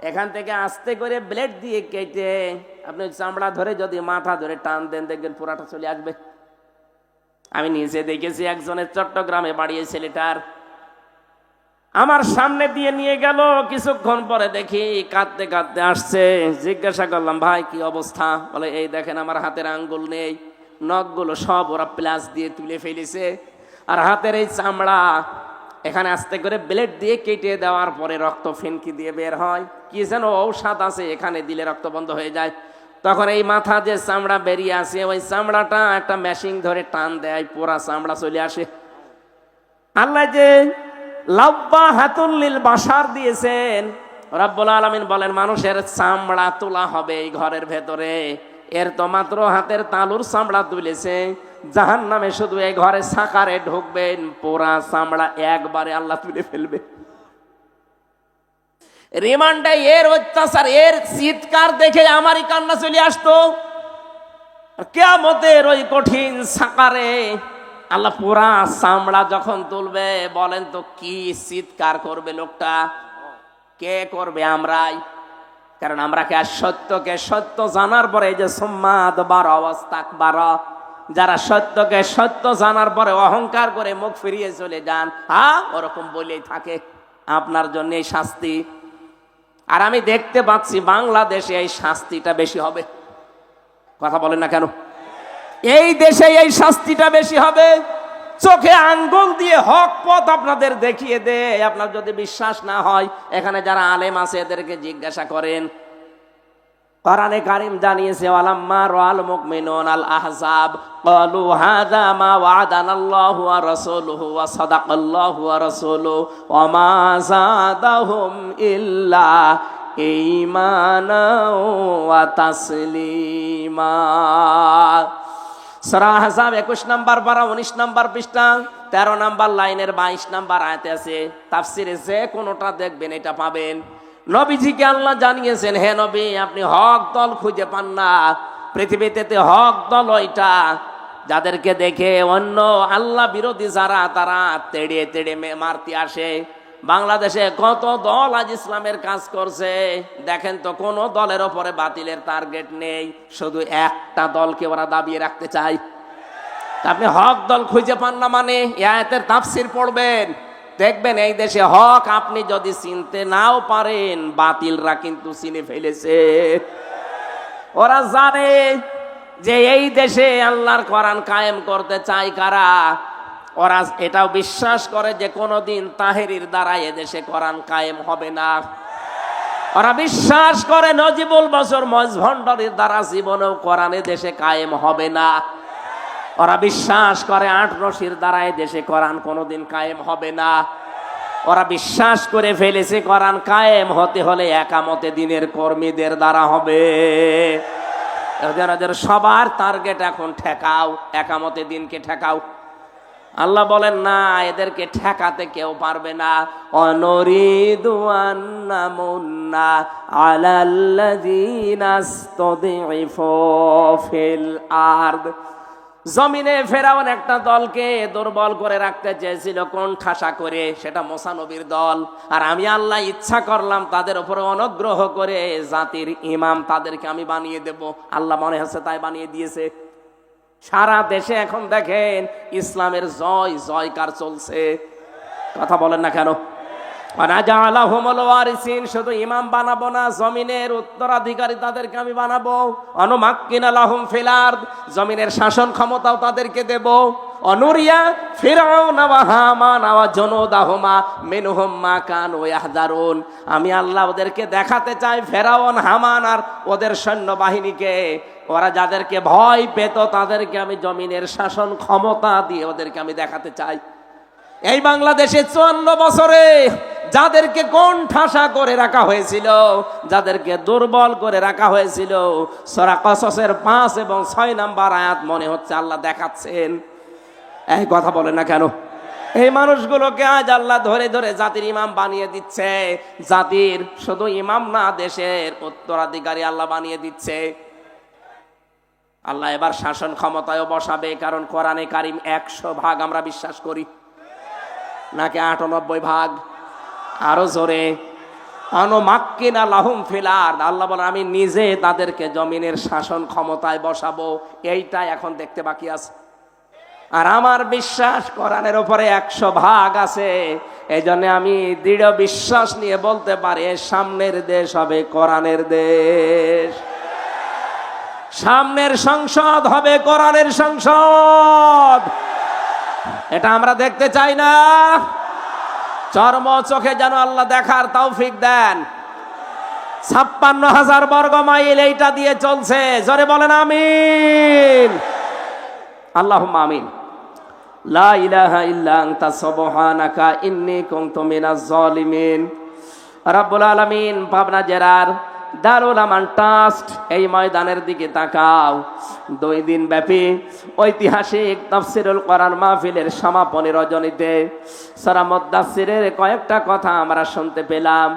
এখান থেকে আস্তে করে ব্লেড দিয়ে কেটে আপনি চামড়া ধরে যদি মাথা ধরে টান দেন দেখবেন পুরাটা চলে আসবে। আমি নিজে দেখেছি, একজনের চট্টগ্রামে বাড়িয়ে ছেলেটার আমার সামনে দিয়ে নিয়ে গেল, কিছুক্ষণ পরে দেখি কাঁদতে কাঁদতে আসছে। জিজ্ঞাসা করলাম, ভাই কি অবস্থা? বলে, এই দেখেন আমার হাতের আঙ্গুল নেই, নখগুলো সব ওরা প্লাস দিয়ে তুলে ফেলেছে, আর হাতের এই চামড়া এখানে আস্তে করে ব্লেড দিয়ে কেটে দেওয়ার পরে রক্ত ফিনকি দিয়ে বের হয়, কি যেন ঔষধ আছে এখানে দিলে রক্ত বন্ধ হয়ে যায়। তখন এই মাথা যে চামড়া বেরিয়ে আসে, ওই চামড়াটা একটা মেশিন ধরে টান দেয়, পুরা চামড়া চলে আসে। আল্লাহ যে লাব্বা হাতুল্লিল বাসার দিয়েছেন, রব্বুল আলামিন বলেন মানুষের চামড়া তোলা হবে এই ঘরের ভেতরে, এর তো মাত্র হাতের তালুর চামড়া তুলেছে। জাহান্নামে শুধু এই ঘরে সাকারে ঢুকবেন, পুরা চামড়া একবারে আল্লাহ তুলে ফেলবে। রিমান্ডে এর অত্যাচার, এর চিৎকার দেখে আমারই কান্না চলে আসতো। কিয়ামতের ওই কঠিন সাকারে আল্লাহ পুরা চামড়া যখন তুলবে, বলেন তো কি চিৎকার করবে লোকটা? কে করবে? আমরাই। কারণ আমরা কে সত্যকে সত্য জানার পরে, এই যে সুম্মাদ বারা ওয়াস্তাকবারা, যারা সত্যকে সত্য জানার পরে অহংকার করে মুখ ফিরিয়ে চলে যান, হ্যাঁ ওরকম বলেই থাকে, আপনার জন্য এই শাস্তি। আর আমি দেখতে পাচ্ছি বাংলাদেশে এই শাস্তিটা বেশি হবে। কথা বলেন না কেন? এই দেশে এই শাস্তিটা বেশি হবে। চোখে আঙ্গুল দিয়ে হক পথ আপনাদের দেখিয়ে দে। আপনার যদি বিশ্বাস না হয়, এখানে যারা আলেম আছে এদেরকে জিজ্ঞাসা করেন। কোরআনে কারীম জানিয়েছে, ওয়ালাম্মা রাআল মুমিনুনা আল আহজাব ক্বালু হাযা মা ওয়া'আদানাল্লাহু ওয়া রাসূলুহু ওয়া সাদাকাল্লাহু ওয়া রাসূলুহু ওয়া মা যাদাহুম ইল্লা ঈমানা ওয়া তাসলিমা। সূরা আহজাব 21 নম্বর পারা 19 নম্বর পৃষ্ঠা 13 নম্বর লাইনের 22 নম্বর আয়াতে আছে। তাফসিরে যে কোনটা দেখবেন এটা পাবেন। নবীজিকে আল্লাহ জানিয়েছেন, হে নবী আপনি হক দল খুঁজে পান না। পৃথিবীতে হক দল ওইটা যাদেরকে দেখে অন্য আল্লাহ বিরোধী যারা, তারা তেড়ে তেড়ে মারতে আসে। বাংলাদেশে কত দল আজ ইসলামের কাজ করছে, দেখেন তো কোন দলের ওপরে বাতিলের টার্গেট নেই, শুধু একটা দলকে ওরা দাবিয়ে রাখতে চায়। আপনি হক দল খুঁজে পান না মানে এই আয়াতের তাফসীর পড়বেন, দেখবেন এই দেশে হক আপনি যদি চিনতে নাও পারেন, বাতিলরা কিন্তু চিনে ফেলেছে। ওরা জানে যে এই দেশে আল্লাহর কোরআন কায়েম করতে চায় কারা। ওরা এটাও বিশ্বাস করে যে কোনোদিন তাহেরির দ্বারা এদেশে কোরআন কায়েম হবে না। ওরা বিশ্বাস করে নজিবুল বছর মজভণ্ডরীর দ্বারা জীবনেও কোরআন দেশে কায়েম হবে না। ওরা বিশ্বাস করে আটরশির দ্বারা দেশে কোরআন কোনোদিন কায়েম হবে না। ওরা বিশ্বাস করে ফেলেছে কোরআন কায়েম হতে হলে একামতে দিনের কর্মীদের দ্বারা হবে। এদের সবার টার্গেট এখন ঠেকাও, একামতে দিনকে ঠেকাও। আল্লাহ বলেন না, এদেরকে ঠেকাতে কেউ পারবে না। অনরিদু আন্নামুন্না আলাল্লাযীনা ইসতাদঈফু ফিল আরদ। জমিনে ফেরাউন একটা দলকে দুর্বল করে রাখতে চেয়েছিল কোন ঠাসা করে, সেটা মুসা নবীর দল। আর আমি আল্লাহ ইচ্ছা করলাম তাদের উপরে অনুগ্রহ করে জাতির ইমাম তাদেরকে আমি বানিয়ে দেব। আল্লাহ মনে হচ্ছে তাই বানিয়ে দিয়েছে। সারা দেশে এখন দেখেন ইসলামের জয় জয়কার চলছে। কথা বলেন না কেন? শুধু ইমাম বানাবো না, জমিনের উত্তরাধিকারী তাদেরকে আমি বানাবো। অনুমাক্কিনা লাহুম ফিল আরদ, জমিনের শাসন ক্ষমতাও তাদেরকে দেব। অনুরিয়া ফিরআউনা ওয়া হামানা ওয়া জুনুদাহুমা মিনহুম মা কানু ইয়াহযারুন, আমি আল্লাহ ওদেরকে দেখাতে চাই ফেরাউন হামান আর ওদের সৈন্যবাহিনীকে, ওরা যাদেরকে ভয় পেত তাদেরকে আমি জমিনের শাসন ক্ষমতা দিয়ে ওদেরকে আমি দেখাতে চাই। এই বাংলাদেশে 54 বছরে যাদেরকে কোণঠাসা করে রাখা হয়েছিল, যাদেরকে দুর্বল করে রাখা হয়েছিল, সূরা কসসের 5 এবং 6 নাম্বার আয়াত মনে হচ্ছে আল্লাহ দেখাচ্ছেন। এই কথা বলে না কেন? এই মানুষগুলোকে আজ আল্লাহ ধরে ধরে জাতির ইমাম বানিয়ে দিচ্ছে। জাতির শুধু ইমাম না, দেশের উত্তরাধিকারী আল্লাহ বানিয়ে দিচ্ছে। আল্লাহ এবার শাসন ক্ষমতায়ও বসাবে, কারণ কোরআনে কারিম 100 ভাগ আমরা বিশ্বাস করি, নাকি 98 ভাগ? আরো জোরে। অনুমাক্কিনা লাহুম ফিল আরদ, আল্লাহ বলে আমি নিজে তাদেরকে জমিনের শাসন ক্ষমতায় বসাবো। এইটাই এখন দেখতে বাকি আছে। আর আমার বিশ্বাস কোরআনের উপরে 100 ভাগ আছে। এই জন্য আমি দৃঢ় বিশ্বাস নিয়ে বলতে পারি সামনের দেশ হবে কোরআনের দেশ, সামনের সংসদ হবে কোরআনের সংসদ। এটা আমরা দেখতে চাই না? চর্ম চোখে যেন আল্লাহ দেখার তৌফিক দেন। 56,000 বর্গ মাইল এইটা দিয়ে চলছে। জোরে বলেন আমিন। আল্লাহুম্মা আমিন। লা ইলাহা ইল্লা আনতা সুবহানাকা ইন্নী কুনতু মিনাজ জালিমিন। রব্বুল আলামিন পাবনা জেলার দারুল আমান ট্রাস্ট এই ময়দানের দিকে তাকাও। 2 দিন ব্যাপী ঐতিহাসিক তাফসীরুল কোরআন মাহফিলের সমাপনী রজনীতে সূরা মুদ্দাসসিরের কয়েকটা কথা আমরা শুনতে পেলাম।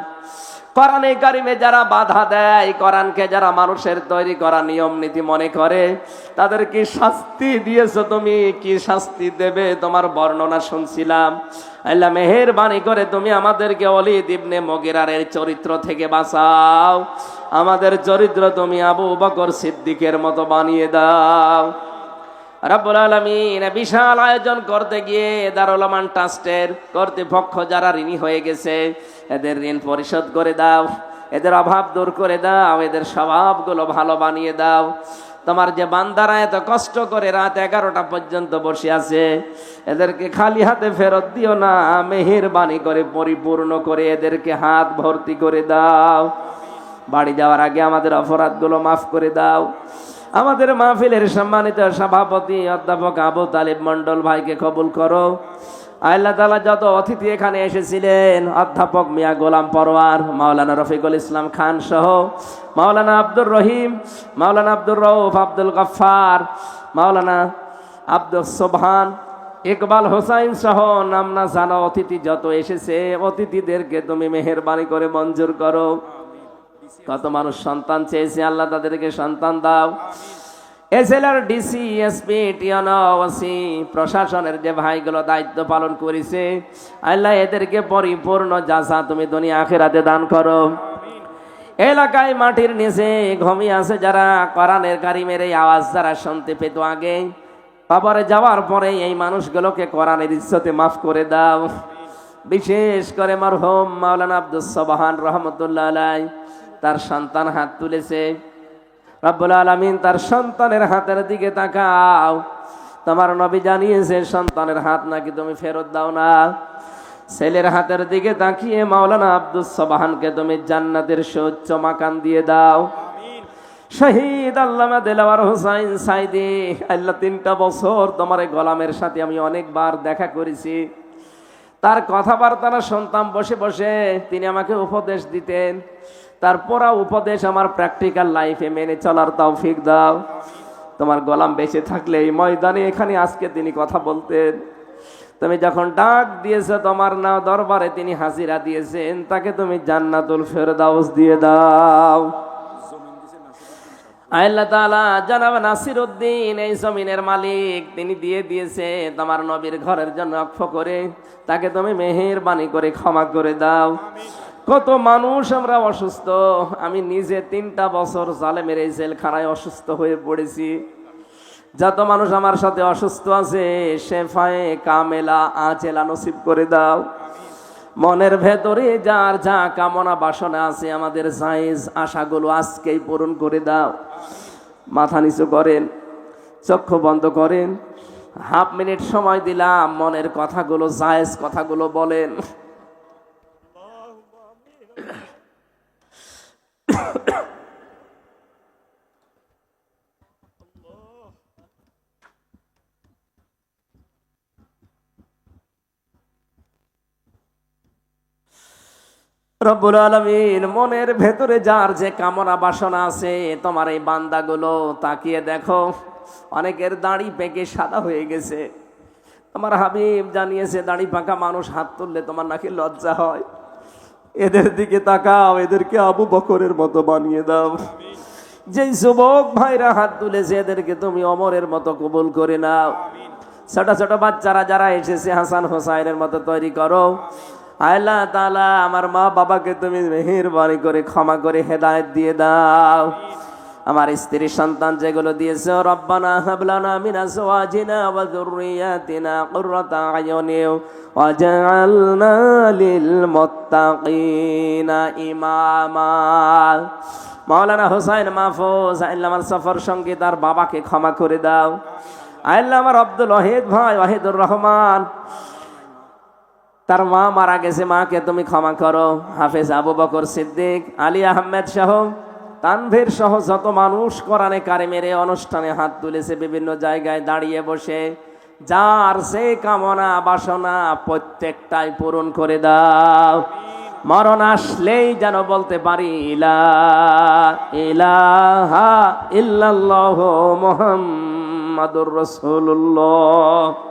কোরআনে কারিমে যারা বাধা দেয়, কোরআনকে যারা মানুষের তৈরি করা নিয়ম নীতি মনে করে, তাদের কি শাস্তি দিয়েছো তুমি? কি শাস্তি দেবে তোমার বর্ণনা শুনছিলাম। আল্লাহ মেহেরবানি করে তুমি আমাদেরকে ওলীদ ইবনে মুগীরার চরিত্র থেকে বাঁচাও। আমাদের চরিত্র তুমি আবু বকর সিদ্দিকের মতো বানিয়ে দাও। রব্বুল আলামিন বিশাল আয়োজন করতে গিয়ে দারুল আমান ট্রাস্টের কর্তৃপক্ষ যারা ঋণী হয়ে গেছে, এদের ঋণ পরিশোধ করে দাও, এদের অভাব দূর করে দাও, এদের স্বভাবগুলো ভালো বানিয়ে দাও। তোমার যে বান্দারা এত কষ্ট করে রাত 11টা পর্যন্ত বসে আছে, এদেরকে খালি হাতে ফেরত দিও না, মেহেরবানি করে পরিপূর্ণ করে এদেরকে হাত ভর্তি করে দাও। বাড়ি যাওয়ার আগে আমাদের অপরাধগুলো মাফ করে দাও। আমাদের মাহফিলের সম্মানিত সভাপতি অধ্যাপক আবু তালিব মন্ডল ভাইকে কবুল করো। আল্লাহ তাআলা যত অতিথি এখানে এসেছিলেন, অধ্যাপক মিয়া গোলাম পরওয়ার, মাওলানা রফিকুল ইসলাম খান সহ মাওলানা আব্দুর রহিম, মাওলানা আব্দুর রউফ, আব্দুল গফফার, মাওলানা আব্দুল সুবহান, ইকবাল হোসাইন সহ নাম না জানা অতিথি যত এসেছে, অতিথিদেরকে তুমি মেহেরবানি করে মঞ্জুর করো। কত মানুষ সন্তান চেয়েছে, আল্লাহ তাদেরকে সন্তান দাও। SLR DC SP TNO OC প্রশাসনের যে ভাইগুলো দায়িত্ব পালন করেছে, আল্লাহ এদেরকে পরিপূর্ণ জাযা তুমি দুনিয়া আখিরাতে দান করো। এলাকায় মাটির নিচে ঘুমিয়ে আছে যারা, কোরআনের কারিমের এই আওয়াজ যারা শুনতে পেত আগে, কবরে যাওয়ার পরে এই মানুষগুলোকে কোরআনের ইজ্জতে মাফ করে দাও। বিশেষ করে মরহুম মাওলানা আব্দুস সুবহান রহমতুল্লাহ আলাইহি, তার সন্তান হাত তুলেছে। রব্বুল আলামিন তার সন্তানের হাতের দিকে তাকাও। তোমার নবী জানিয়েছে সন্তানের হাত নাকি তুমি ফেরত দাও না। ছেলের হাতের দিকে তাকিয়ে মাওলানা আব্দুস সুবহানকে তুমি জান্নাতের সুউচ্চ মাকান দিয়ে দাও। শহীদ আল্লামা দেলাওয়ার হোসাইন সাইদি, আল্লাহ 3টা বছর তোমার গোলামের সাথে আমি অনেকবার দেখা করেছি। তার কথাবার্তা শুনতাম বসে বসে, তিনি আমাকে উপদেশ দিতেন। তার পুরা উপদেশ আমার প্র্যাকটিক্যাল লাইফে মেনে চলার তৌফিক দাও। তোমার গোলাম বেঁচে থাকলে এই ময়দানে এখানে আজকে তিনি কথা বলতেন। তুমি যখন ডাক দিয়েছো তোমার নাও দরবারে তিনি হাজিরা দিয়েছেন, তাকে তুমি জান্নাতুল ফেরদাউস দিয়ে দাও। আল্লাহ তাআলা জনাব নাসিরউদ্দিন এই জমিনের মালিক, তিনি দিয়ে দিয়েছে তোমার নবীর ঘরের জন্য ওয়াকফ করে, তাকে তুমি মেহেরবানি করে ক্ষমা করে দাও। কত মানুষ আমরা অসুস্থ, আমি নিজে 3টা বছর জালেমের এই জেলখানায় অসুস্থ হয়ে পড়েছি। যত মানুষ আমার সাথে অসুস্থ আছে শেফায়ে কামেলা আজেলা নসিব করে দাও। মনের ভেতরে যার যা কামনা বাসনা আছে আমাদের জায়েজ আশাগুলো আজকেই পূরণ করে দাও। মাথা নিচু করেন, চক্ষু বন্ধ করেন, হাফ মিনিট সময় দিলাম, মনের কথাগুলো জায়েজ কথাগুলো বলেন। রব্বুল আলামিন, মনের ভেতরে যার যে কামনা বাসনা আছে তোমার এই বান্দাগুলো তাকিয়ে দেখো। অনেকের দাড়ি পেকে সাদা হয়ে গেছে। তোমার হাবিব জানিয়েছে দাড়ি পাকা মানুষ হাত তুললে তোমার নাকি লজ্জা হয়। এদের দিকে তাকাও, এদেরকে আবু বকরের মতো বানিয়ে দাও। যেই যুবক ভাইরা হাত তুলেছে এদেরকে তুমি ওমরের মতো কবুল করে নাও। ছোট ছোট বাচ্চারা যারা এসেছে হাসান হোসাইনের মতো তৈরি করো। আল্লাহ তাআলা আমার মা বাবাকে তুমি মেহেরবানি করে ক্ষমা করে হেদায়েত দিয়ে দাও। আমার স্ত্রী সন্তান যেগুলো দিয়েছো, রব্বানা হাব লানা মিন আজওয়াজিনা ওয়া যুররিয়াতিনা কুররাতা আয়ুনিন ওয়াজআলনা লিল মুত্তাকিনা ইমামা। মাওলানা হোসাইন মাহফুজ আল্লাহ আমার সফর সঙ্গী তার বাবাকে ক্ষমা করে দাও। আল্লাহ আমার আব্দুল ওয়াহিদ ভাই ওয়াহিদুর রহমান তার মা মারা গেছে, মাকে তুমি ক্ষমা করো। হাফেজ আবু বকর সিদ্দিক, আলী আহমেদ সহ তানভীর সহ যত মানুষ কোরআনে কারিমের এই অনুষ্ঠানে হাত তুলেছে বিভিন্ন জায়গায় দাঁড়িয়ে বসে, যার সে কামনা বাসনা প্রত্যেকটাই পূরণ করে দাও। মরণ আসলেই যেন বলতে পারি লা ইলাহা ইল্লাল্লাহু মুহাম্মাদুর রাসূলুল্লাহ।